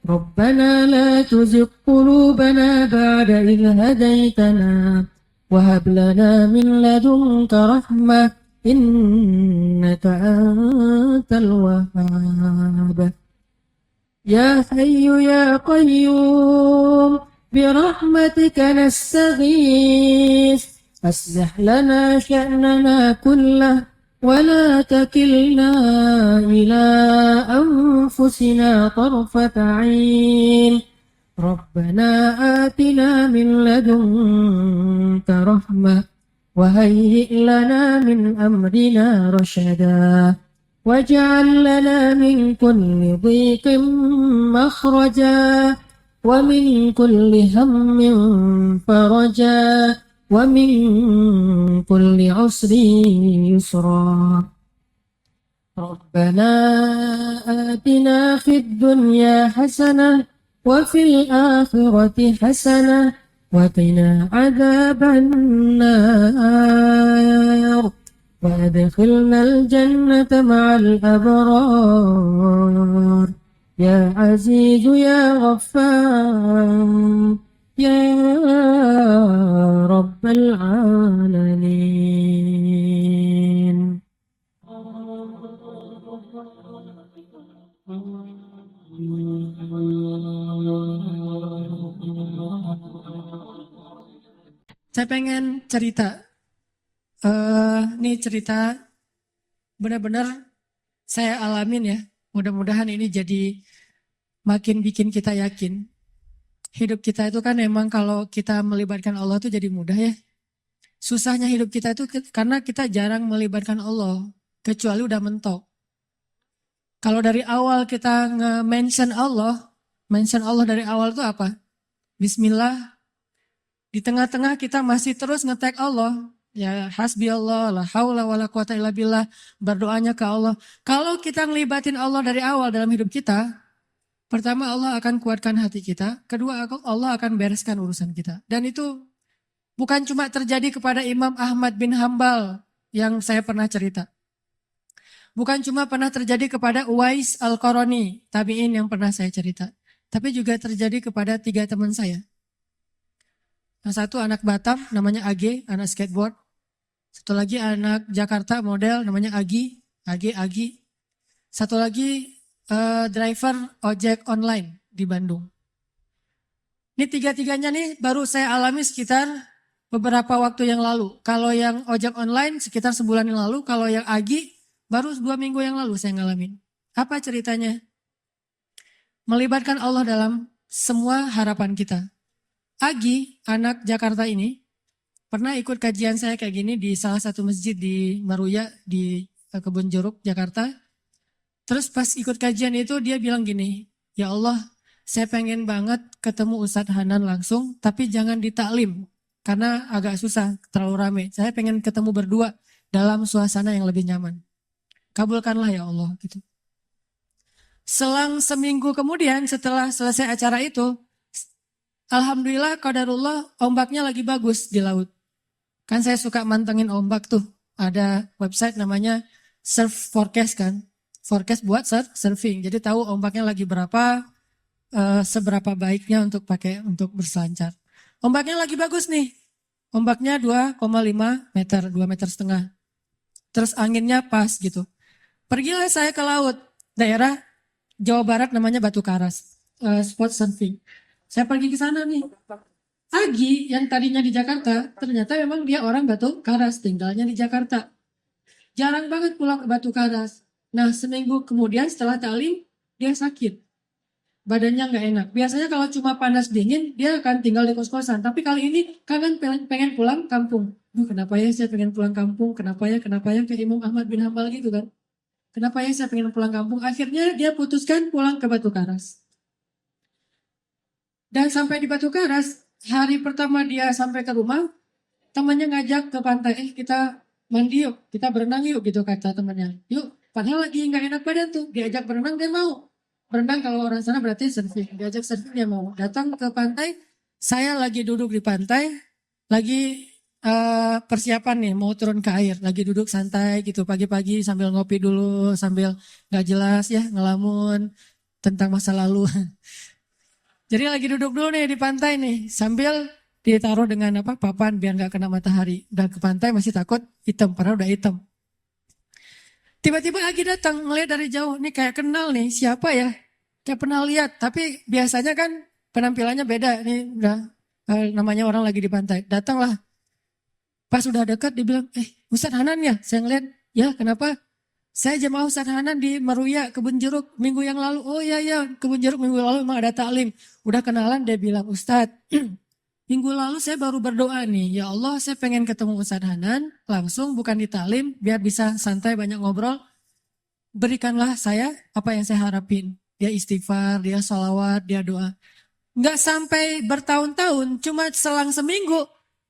ربنا لا تزغ قلوبنا بعد إذ هديتنا وهب لنا من لدنك رحمة إنك أنت الوهاب يا حي يا قيوم برحمتك نستغيث أصلح لنا شأننا كله ولا تكلنا إلى أنفسنا طرفة عين ربنا آتنا من لدنك رحمة وهيئ لنا من أمرنا رشدا واجعل لنا من كل ضيق مخرجا ومن كل هم فرجا ومن كل عسر يسرا ربنا آتنا في الدنيا حسنة وفي الآخرة حسنة وقنا عذاب النار وأدخلنا الجنة مع الأبرار يا عزيز يا غفار يا رب العالمين. Saya pengen cerita. Ini cerita benar-benar saya alamin ya. Mudah-mudahan ini jadi makin bikin kita yakin. Hidup kita itu kan memang kalau kita melibatkan Allah itu jadi mudah ya. Susahnya hidup kita itu karena kita jarang melibatkan Allah. Kecuali udah mentok. Kalau dari awal kita nge-mention Allah dari awal itu apa? Bismillah. Di tengah-tengah kita masih terus nge-tag Allah. Ya hasbi Allah, la haula wala quwata illa billah. Berdoanya ke Allah. Kalau kita ngelibatin Allah dari awal dalam hidup kita, pertama Allah akan kuatkan hati kita. Kedua Allah akan bereskan urusan kita. Dan itu bukan cuma terjadi kepada Imam Ahmad bin Hambal yang saya pernah cerita. Bukan cuma pernah terjadi kepada Uwais Al-Qarani, tabi'in yang pernah saya cerita. Tapi juga terjadi kepada 3 teman saya. Yang satu anak Batam namanya Age, anak skateboard. Satu lagi anak Jakarta model namanya Agi. Satu lagi driver ojek online di Bandung. Ini 3-tiganya nih baru saya alami sekitar beberapa waktu yang lalu. Kalau yang ojek online sekitar sebulan yang lalu. Kalau yang Agi baru 2 minggu yang lalu saya ngalamin. Apa ceritanya? Melibatkan Allah dalam semua harapan kita. Agi, anak Jakarta ini, pernah ikut kajian saya kayak gini di salah satu masjid di Maruya, di Kebun Jeruk, Jakarta. Terus pas ikut kajian itu dia bilang gini, ya Allah, saya pengen banget ketemu Ustadz Hanan langsung, tapi jangan di taklim, karena agak susah, terlalu rame. Saya pengen ketemu berdua dalam suasana yang lebih nyaman. Kabulkanlah ya Allah, gitu. Selang seminggu kemudian setelah selesai acara itu, alhamdulillah, qadarullah, ombaknya lagi bagus di laut. Kan saya suka mantengin ombak tuh. Ada website namanya Surf Forecast kan. Forecast buat surfing. Jadi tahu ombaknya lagi berapa, seberapa baiknya untuk pakai untuk berselancar. Ombaknya lagi bagus nih. Ombaknya 2,5 meter, 2,5 meter. Terus anginnya pas gitu. Pergilah saya ke laut. Daerah Jawa Barat namanya Batu Karas. Spot surfing. Saya pergi ke sana nih. Agi yang tadinya di Jakarta, ternyata memang dia orang Batu Karas, tinggalnya di Jakarta. Jarang banget pulang ke Batu Karas. Nah, seminggu kemudian setelah ta'lim, dia sakit. Badannya nggak enak. Biasanya kalau cuma panas dingin, dia akan tinggal di kos-kosan. Tapi kali ini kangen pengen pulang kampung. Kenapa ya saya pengen pulang kampung? Kenapa ya? Kayak Imam Ahmad bin Hambal gitu kan. Kenapa ya saya pengen pulang kampung? Akhirnya dia putuskan pulang ke Batu Karas. Dan sampai di Batu Karas, hari pertama dia sampai ke rumah, temannya ngajak ke pantai, kita mandi yuk, kita berenang yuk gitu kata temannya. Yuk, padahal lagi nggak enak badan tuh, diajak berenang dia mau. Berenang kalau orang sana berarti surfing, diajak surfing dia mau. Datang ke pantai, saya lagi duduk di pantai, lagi persiapan nih mau turun ke air, lagi duduk santai gitu pagi-pagi sambil ngopi dulu, sambil nggak jelas ya ngelamun tentang masa lalu. Jadi lagi duduk dulu nih di pantai nih, sambil ditaruh dengan papan biar nggak kena matahari. Udah ke pantai masih takut hitam, padahal udah hitam. Tiba-tiba lagi datang, ngeliat dari jauh, nih kayak kenal nih, siapa ya? Kayak pernah lihat, tapi biasanya kan penampilannya beda. Nih udah namanya orang lagi di pantai. Datanglah, pas udah dekat dibilang, Ustadz Hanan ya? Saya ngeliat, ya kenapa? Saya jemaah Ustadz Hanan di Maruya, Kebun Jeruk minggu yang lalu. Oh iya, Kebun Jeruk minggu lalu memang ada taklim. Udah kenalan dia bilang, Ustadz, Minggu lalu saya baru berdoa nih, ya Allah saya pengen ketemu Ustadz Hanan, langsung bukan di taklim, biar bisa santai banyak ngobrol. Berikanlah saya apa yang saya harapin. Dia istighfar, dia sholawat, dia doa. Nggak sampai bertahun-tahun, cuma selang seminggu.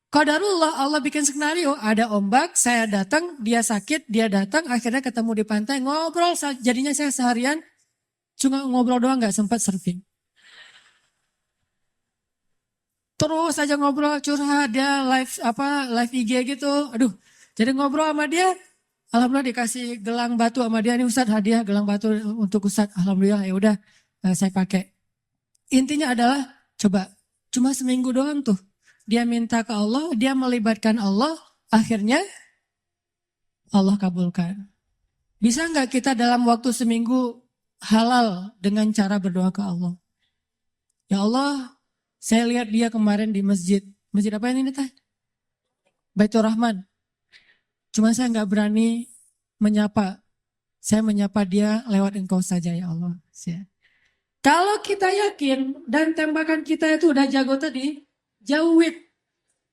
Qadarullah Allah bikin skenario, ada ombak, saya datang, dia sakit, dia datang, akhirnya ketemu di pantai, ngobrol, jadinya saya seharian cuma ngobrol doang, nggak sempat surfing. Terus aja ngobrol curhat, dia live IG gitu. Aduh, jadi ngobrol sama dia, alhamdulillah dikasih gelang batu sama dia, nih Ustadz hadiah gelang batu untuk Ustadz. Alhamdulillah ya udah saya pakai. Intinya adalah coba cuma seminggu doang tuh. Dia minta ke Allah, dia melibatkan Allah, akhirnya Allah kabulkan. Bisa nggak kita dalam waktu seminggu halal dengan cara berdoa ke Allah? Ya Allah, saya lihat dia kemarin di masjid. Masjid apa ini teh? Baitur Rahman. Cuma saya nggak berani menyapa. Saya menyapa dia lewat engkau saja ya Allah. Kalau kita yakin dan tembakan kita itu udah jago tadi, jawid.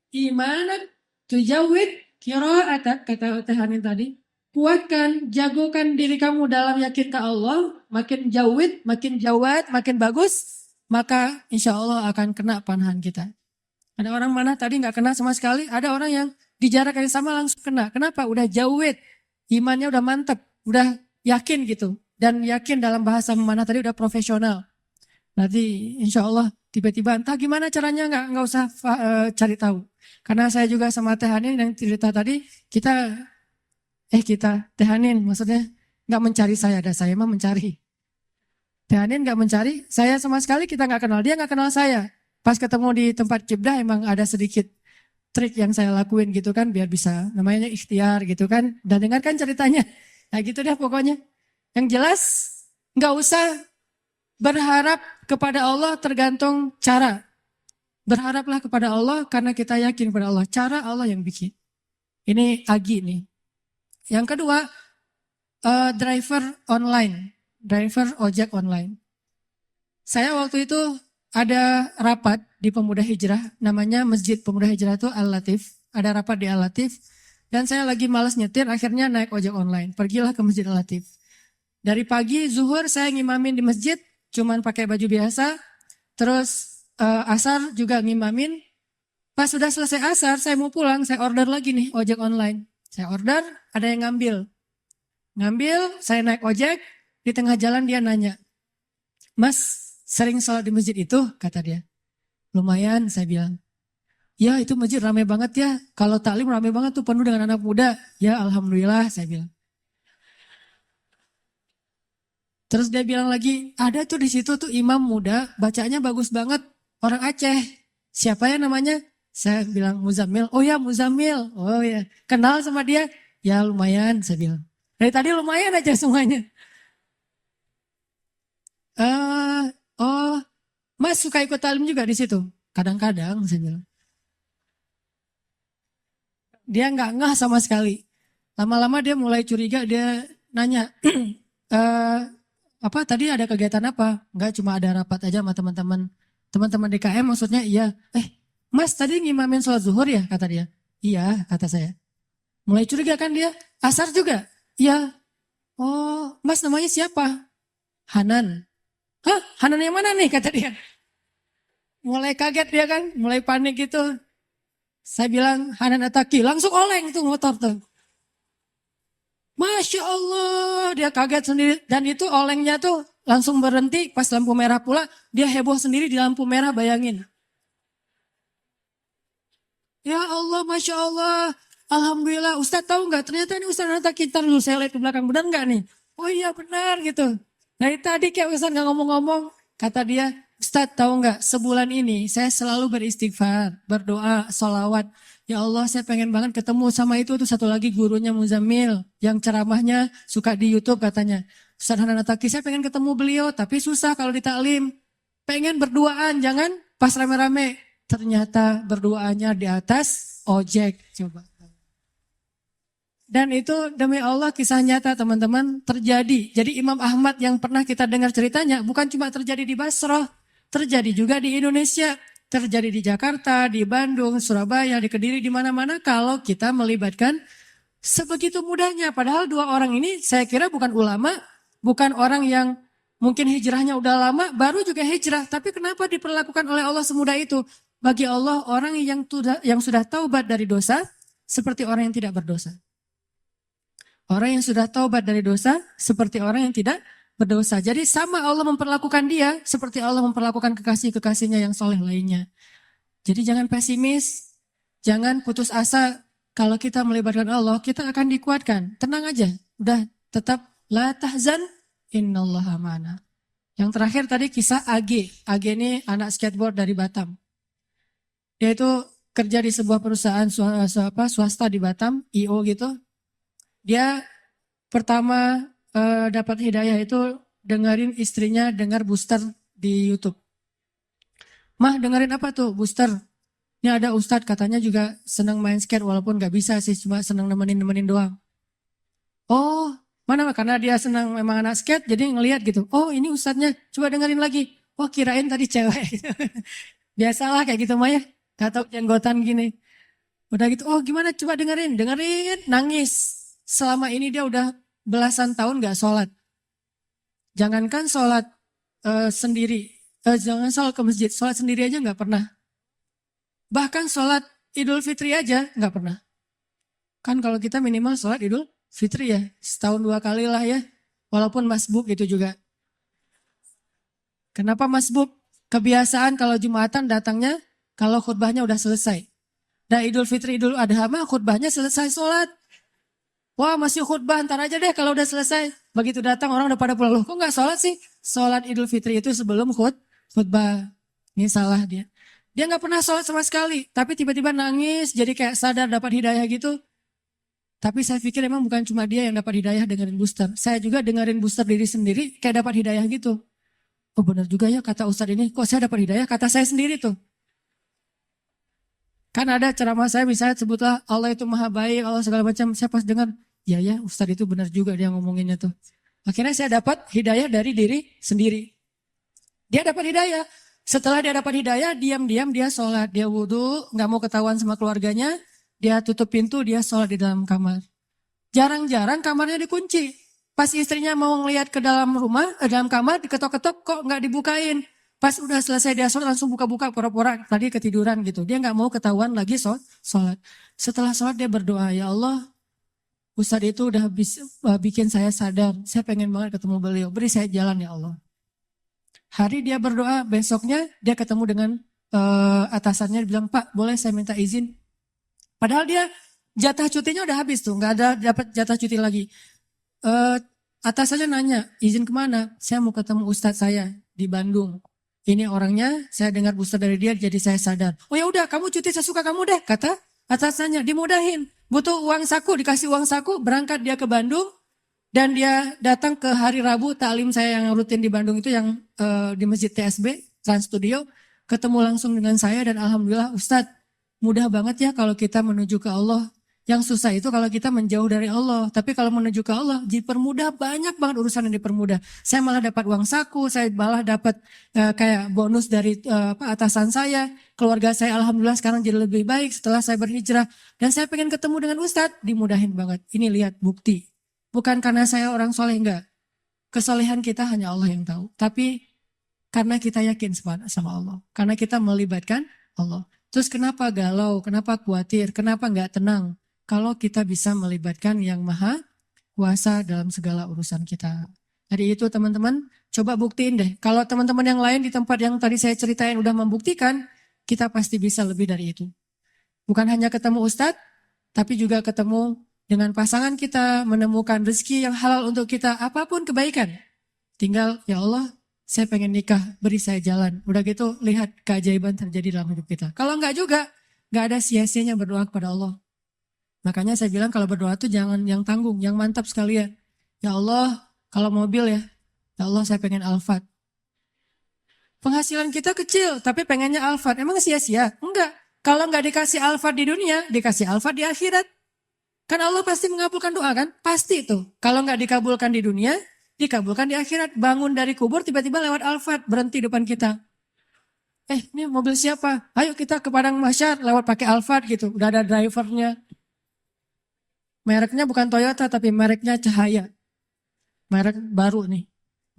Gimana? Tujawid qira'atak, kata Teh Hanin tadi. Kuatkan, jagokan diri kamu dalam yakin ke Allah. Makin jawid, makin jawad, makin bagus. Maka insya Allah akan kena panahan kita. Ada orang mana tadi nggak kena sama sekali, ada orang yang di jarak yang sama langsung kena. Kenapa? Udah jawid, imannya udah mantep, udah yakin gitu. Dan yakin dalam bahasa mana tadi udah profesional. Nanti insya Allah tiba-tiba entah gimana caranya nggak usah cari tahu. Karena saya juga sama Teh Hanin yang cerita tadi, kita Teh Hanin maksudnya nggak mencari saya, ada saya mah mencari. Teh Hanin nggak mencari, saya sama sekali kita nggak kenal, dia nggak kenal saya. Pas ketemu di tempat kibdah emang ada sedikit trik yang saya lakuin gitu kan, biar bisa namanya ikhtiar gitu kan. Dan dengarkan ceritanya, nah gitu deh pokoknya. Yang jelas nggak usah berharap kepada Allah tergantung cara. Berharaplah kepada Allah karena kita yakin kepada Allah. Cara Allah yang bikin. Ini Agi nih. Yang kedua, driver online. Driver ojek online. Saya waktu itu ada rapat di Pemuda Hijrah, namanya Masjid Pemuda Hijrah itu Al-Latif. Ada rapat di Al-Latif, dan saya lagi malas nyetir, akhirnya naik ojek online. Pergilah ke Masjid Al-Latif. Dari pagi, zuhur saya ngimamin di masjid, cuman pakai baju biasa. Terus asar juga ngimamin. Pas sudah selesai asar, saya mau pulang, saya order lagi nih ojek online. Saya order, ada yang ngambil. Ngambil, saya naik ojek. Di tengah jalan dia nanya, Mas sering sholat di masjid itu? Kata dia. Lumayan, saya bilang. Ya itu masjid ramai banget ya. Kalau taklim ramai banget tuh, penuh dengan anak muda. Ya alhamdulillah, saya bilang. Terus dia bilang lagi, ada tuh di situ tuh imam muda, bacanya bagus banget. Orang Aceh. Siapa ya namanya? Saya bilang Muzammil. Oh ya Muzammil. Oh ya. Kenal sama dia? Ya lumayan, saya bilang. Dari tadi lumayan aja semuanya. Mas suka ikut talim juga di situ? Kadang-kadang saya bilang. Dia nggak ngeh sama sekali. Lama-lama dia mulai curiga, dia nanya, apa tadi ada kegiatan apa? Enggak, cuma ada rapat aja sama teman-teman. Teman-teman DKM maksudnya iya. Mas tadi ngimamin sholat zuhur ya? Kata dia. Iya, kata saya. Mulai curiga kan dia. Asar juga? Iya. Oh, Mas namanya siapa? Hanan. Hah? Hanan yang mana nih? Kata dia. Mulai kaget dia kan, mulai panik gitu. Saya bilang Hanan Ataki, langsung oleng tuh motor tuh. Masya Allah, dia kaget sendiri. Dan itu olengnya tuh langsung berhenti pas lampu merah pula. Dia heboh sendiri di lampu merah, bayangin. Ya Allah, Masya Allah. Alhamdulillah, Ustadz tahu nggak? Ternyata ini Ustadz Ataki, ntar dulu saya lihat ke belakang, benar nggak nih? Oh iya benar gitu. Dari tadi kayak Ustadz nggak ngomong-ngomong, kata dia, Ustadz tahu nggak, sebulan ini saya selalu beristighfar, berdoa, sholawat. Ya Allah saya pengen banget ketemu sama itu tuh satu lagi gurunya Muzammil, yang ceramahnya suka di YouTube katanya. Ustadz Hanan Ataki, saya pengen ketemu beliau, tapi susah kalau di taklim. Pengen berduaan, jangan pas rame-rame. Ternyata berduaannya di atas ojek, coba. Dan itu demi Allah kisah nyata teman-teman terjadi. Jadi Imam Ahmad yang pernah kita dengar ceritanya bukan cuma terjadi di Basrah. Terjadi juga di Indonesia. terjadi di Jakarta, di Bandung, Surabaya, di Kediri, di mana-mana kalau kita melibatkan sebegitu mudahnya. Padahal dua orang ini saya kira bukan ulama, bukan orang yang mungkin hijrahnya udah lama, baru juga hijrah. Tapi kenapa diperlakukan oleh Allah semudah itu? Bagi Allah orang yang sudah taubat dari dosa seperti orang yang tidak berdosa. Orang yang sudah taubat dari dosa seperti orang yang tidak berdosa. Jadi sama Allah memperlakukan dia seperti Allah memperlakukan kekasih-kekasihnya yang soleh lainnya. Jadi jangan pesimis, jangan putus asa. Kalau kita melibatkan Allah, kita akan dikuatkan. Tenang aja, udah tetap la tahzan, innallaha ma'ana. Yang terakhir tadi kisah AG. AG ini anak skateboard dari Batam. Dia itu kerja di sebuah perusahaan swasta di Batam, IO gitu. Dia pertama dapat hidayah itu dengerin istrinya dengar booster di YouTube. Mah dengerin apa tuh booster? Ini ada ustadz katanya juga senang main skate walaupun gak bisa sih, cuma senang nemenin doang. Oh, mana? Karena dia senang memang anak skate jadi ngelihat gitu. Oh ini ustadznya, coba dengerin lagi. Wah kirain tadi cewek. Biasalah kayak gitu mah ya. Gak tau jenggotan gini. Udah gitu, oh gimana coba dengerin, nangis. Selama ini dia udah belasan tahun gak sholat. Jangankan sholat sendiri, jangan sholat ke masjid, sholat sendiri aja gak pernah. Bahkan sholat Idul Fitri aja gak pernah. Kan kalau kita minimal sholat Idul Fitri ya, setahun 2 kali lah ya. Walaupun masbuk itu juga. Kenapa masbuk? Kebiasaan kalau Jumatan datangnya kalau khutbahnya udah selesai. Dan Idul Fitri, Idul Adha mah khutbahnya selesai sholat. Wah masih khutbah, ntar aja deh kalau udah selesai. Begitu datang orang udah pada pulang. Loh kok gak sholat sih? Sholat Idul Fitri itu sebelum khutbah. Ini salah dia. Dia gak pernah sholat sama sekali. Tapi tiba-tiba nangis, jadi kayak sadar dapat hidayah gitu. Tapi saya pikir emang bukan cuma dia yang dapat hidayah dengerin booster. Saya juga dengerin booster diri sendiri kayak dapat hidayah gitu. Oh benar juga ya kata Ustadz ini. Kok saya dapat hidayah? Kata saya sendiri tuh. Kan ada ceramah saya misalnya sebutlah Allah itu maha baik, Allah segala macam. Saya pas dengar, ya Ustadz itu benar juga dia ngomonginnya tuh. Akhirnya saya dapat hidayah dari diri sendiri. Dia dapat hidayah. Setelah dia dapat hidayah, diam-diam dia sholat. Dia wudhu, gak mau ketahuan sama keluarganya. Dia tutup pintu, dia sholat di dalam kamar. Jarang-jarang kamarnya dikunci. Pas istrinya mau ngelihat ke dalam rumah, dalam kamar, diketok-ketok kok gak dibukain. Pas udah selesai dia sholat langsung buka-buka pura-pura tadi ketiduran gitu. Dia gak mau ketahuan lagi sholat. Setelah sholat dia berdoa, ya Allah Ustadz itu udah bikin saya sadar. Saya pengen banget ketemu beliau. Beri saya jalan ya Allah. Hari dia berdoa, besoknya dia ketemu dengan atasannya. Dia bilang, Pak boleh saya minta izin. Padahal dia jatah cutinya udah habis tuh. Gak ada dapat jatah cuti lagi. Atasannya nanya, izin kemana? Saya mau ketemu Ustadz saya di Bandung. Ini orangnya, saya dengar booster dari dia, jadi saya sadar. Oh ya udah, kamu cuti sesuka kamu deh, kata atasannya. Dimudahin, butuh uang saku, dikasih uang saku, berangkat dia ke Bandung, dan dia datang ke hari Rabu taklim saya yang rutin di Bandung itu yang di Masjid TSB Trans Studio, ketemu langsung dengan saya dan alhamdulillah Ustadz, mudah banget ya kalau kita menuju ke Allah. Yang susah itu kalau kita menjauh dari Allah. Tapi kalau menuju ke Allah, dipermudah, banyak banget urusan yang dipermudah. Saya malah dapat uang saku, saya malah dapat kayak bonus dari atasan saya. Keluarga saya alhamdulillah sekarang jadi lebih baik setelah saya berhijrah. Dan saya pengen ketemu dengan Ustadz, dimudahin banget. Ini lihat bukti. Bukan karena saya orang soleh, enggak. Kesolehan kita hanya Allah yang tahu. Tapi karena kita yakin sama Allah. Karena kita melibatkan Allah. Terus kenapa galau, kenapa khawatir, kenapa enggak tenang? Kalau kita bisa melibatkan yang maha kuasa dalam segala urusan kita. Jadi itu teman-teman, coba buktiin deh. Kalau teman-teman yang lain di tempat yang tadi saya ceritain udah membuktikan, kita pasti bisa lebih dari itu. Bukan hanya ketemu Ustadz, tapi juga ketemu dengan pasangan kita, menemukan rezeki yang halal untuk kita, apapun kebaikan. Tinggal, ya Allah, saya pengen nikah, beri saya jalan. Udah gitu, lihat keajaiban terjadi dalam hidup kita. Kalau enggak juga, enggak ada sia-sianya berdoa kepada Allah. Makanya saya bilang kalau berdoa tuh jangan yang tanggung, yang mantap sekalian. Ya Allah, kalau mobil ya Allah saya pengen Alphard. Penghasilan kita kecil, tapi pengennya Alphard. Emang sia-sia? Enggak. Kalau enggak dikasih Alphard di dunia, dikasih Alphard di akhirat. Kan Allah pasti mengabulkan doa kan? Pasti itu. Kalau enggak dikabulkan di dunia, dikabulkan di akhirat. Bangun dari kubur tiba-tiba lewat Alphard, berhenti depan kita. Ini mobil siapa? Ayo kita ke Padang Mahsyar lewat pakai Alphard gitu. Udah ada drivernya. Mereknya bukan Toyota tapi mereknya Cahaya. Merek baru nih.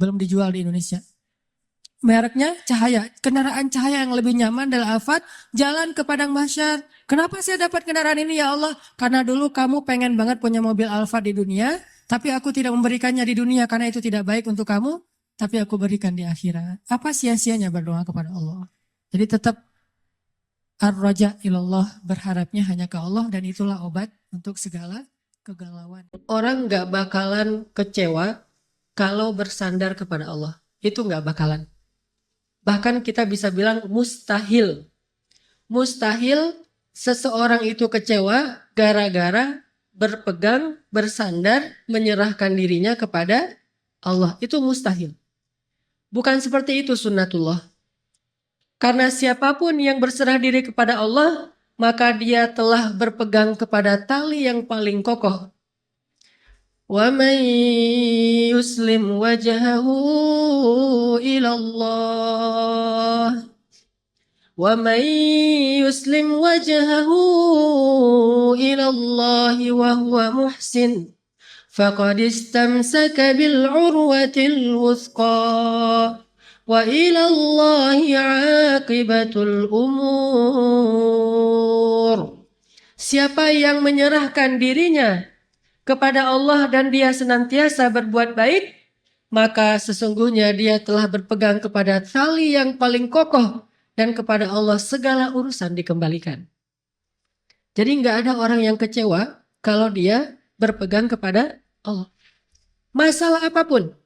Belum dijual di Indonesia. Mereknya Cahaya. Kendaraan Cahaya yang lebih nyaman adalah Alphard. Jalan ke Padang Mahsyar. Kenapa saya dapat kendaraan ini ya Allah? Karena dulu kamu pengen banget punya mobil Alphard di dunia. Tapi aku tidak memberikannya di dunia karena itu tidak baik untuk kamu. Tapi aku berikan di akhirat. Apa sia-sianya berdoa kepada Allah? Jadi tetap ar-raja ilallah, berharapnya hanya ke Allah dan itulah obat untuk segala kegalauan. Orang gak bakalan kecewa kalau bersandar kepada Allah. Itu gak bakalan. Bahkan kita bisa bilang mustahil. Mustahil seseorang itu kecewa gara-gara berpegang, bersandar, menyerahkan dirinya kepada Allah. Itu mustahil. Bukan seperti itu sunnatullah. Karena siapapun yang berserah diri kepada Allah, maka dia telah berpegang kepada tali yang paling kokoh. Wa man yuslim wajhahu ila Allah. Wa man yuslim wajhahu ila Allah wa huwa muhsin. Faqad istamsaka bil urwatil wuthqa. Wa ilallahi aqibatul umur. Siapa yang menyerahkan dirinya kepada Allah dan dia senantiasa berbuat baik, maka sesungguhnya dia telah berpegang kepada tali yang paling kokoh dan kepada Allah segala urusan dikembalikan. Jadi nggak ada orang yang kecewa kalau dia berpegang kepada Allah. Masalah apapun,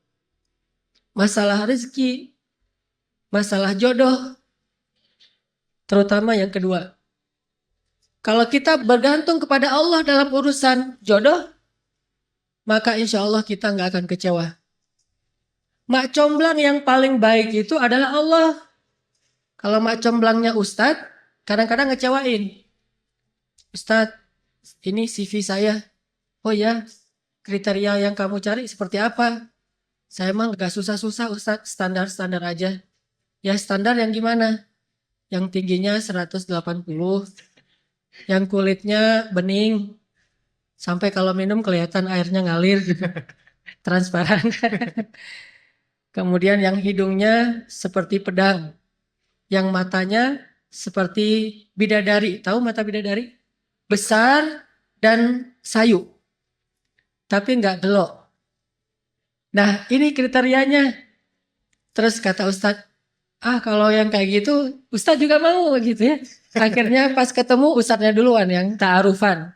masalah rezeki, masalah jodoh, terutama yang kedua. Kalau kita bergantung kepada Allah dalam urusan jodoh, maka insya Allah kita nggak akan kecewa. Mak comblang yang paling baik itu adalah Allah. Kalau mak comblangnya Ustadz, kadang-kadang ngecewain. Ustadz, ini CV saya. Oh ya, kriteria yang kamu cari seperti apa? Saya emang gak susah-susah Ustadz, standar-standar aja. Ya standar yang gimana? Yang tingginya 180, yang kulitnya bening, sampai kalau minum kelihatan airnya ngalir, transparan. Kemudian yang hidungnya seperti pedang, yang matanya seperti bidadari. Tahu mata bidadari? Besar dan sayu, tapi nggak gelok. Nah ini kriterianya. Terus kata Ustadz, kalau yang kayak gitu Ustadz juga mau gitu ya. Akhirnya pas ketemu Ustadznya duluan yang ta'arufan.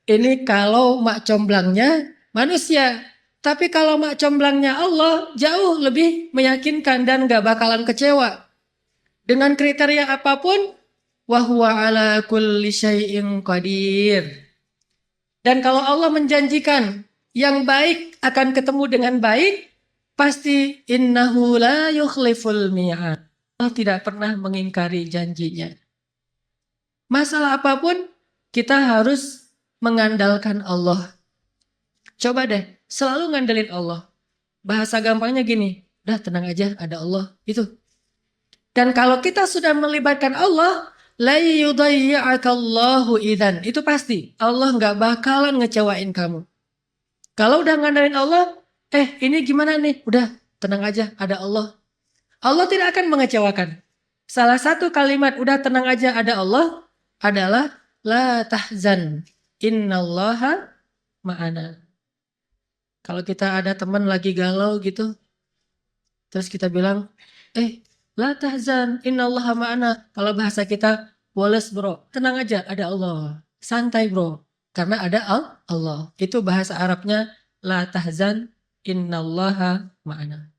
Ini kalau mak comblangnya manusia. Tapi kalau mak comblangnya Allah jauh lebih meyakinkan dan gak bakalan kecewa. Dengan kriteria apapun, wahuwa ala kulli syai'in qadir. Dan kalau Allah menjanjikan yang baik akan ketemu dengan baik, pasti innahu la yukhliful mi'ad. Allah tidak pernah mengingkari janjinya. Masalah apapun, kita harus mengandalkan Allah. Coba deh, selalu ngandelin Allah. Bahasa gampangnya gini, udah tenang aja, ada Allah. Itu. Dan kalau kita sudah melibatkan Allah, la yudayya'akallahu idzan. Itu pasti, Allah nggak bakalan ngecewain kamu. Kalau udah ngandelin Allah, ini gimana nih? Udah, tenang aja, ada Allah. Allah tidak akan mengecewakan. Salah satu kalimat udah tenang aja ada Allah adalah la tahzan innallaha ma'ana. Kalau kita ada teman lagi galau gitu, terus kita bilang, la tahzan innallaha ma'ana. Kalau bahasa kita, woles bro, tenang aja ada Allah. Santai bro, karena ada Allah. Itu bahasa Arabnya la tahzan innallaha ma'ana.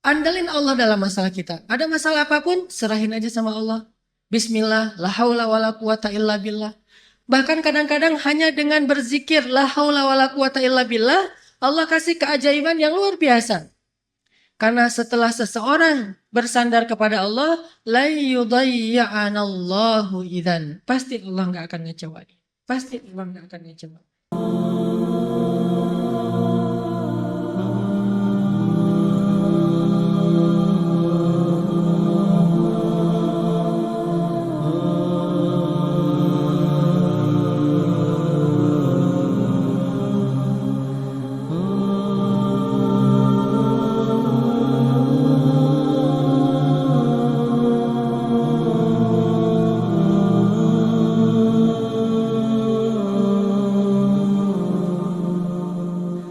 Andalin Allah dalam masalah kita. Ada masalah apapun, serahin aja sama Allah. Bismillah, la haula wala quwata illa billah. Bahkan kadang-kadang hanya dengan berzikir la haula wala quwata illa billah, Allah kasih keajaiban yang luar biasa. Karena setelah seseorang bersandar kepada Allah, la yudayya'anallahu idzan. Pasti Allah nggak akan ngecewain. Pasti Allah nggak akan ngecewain.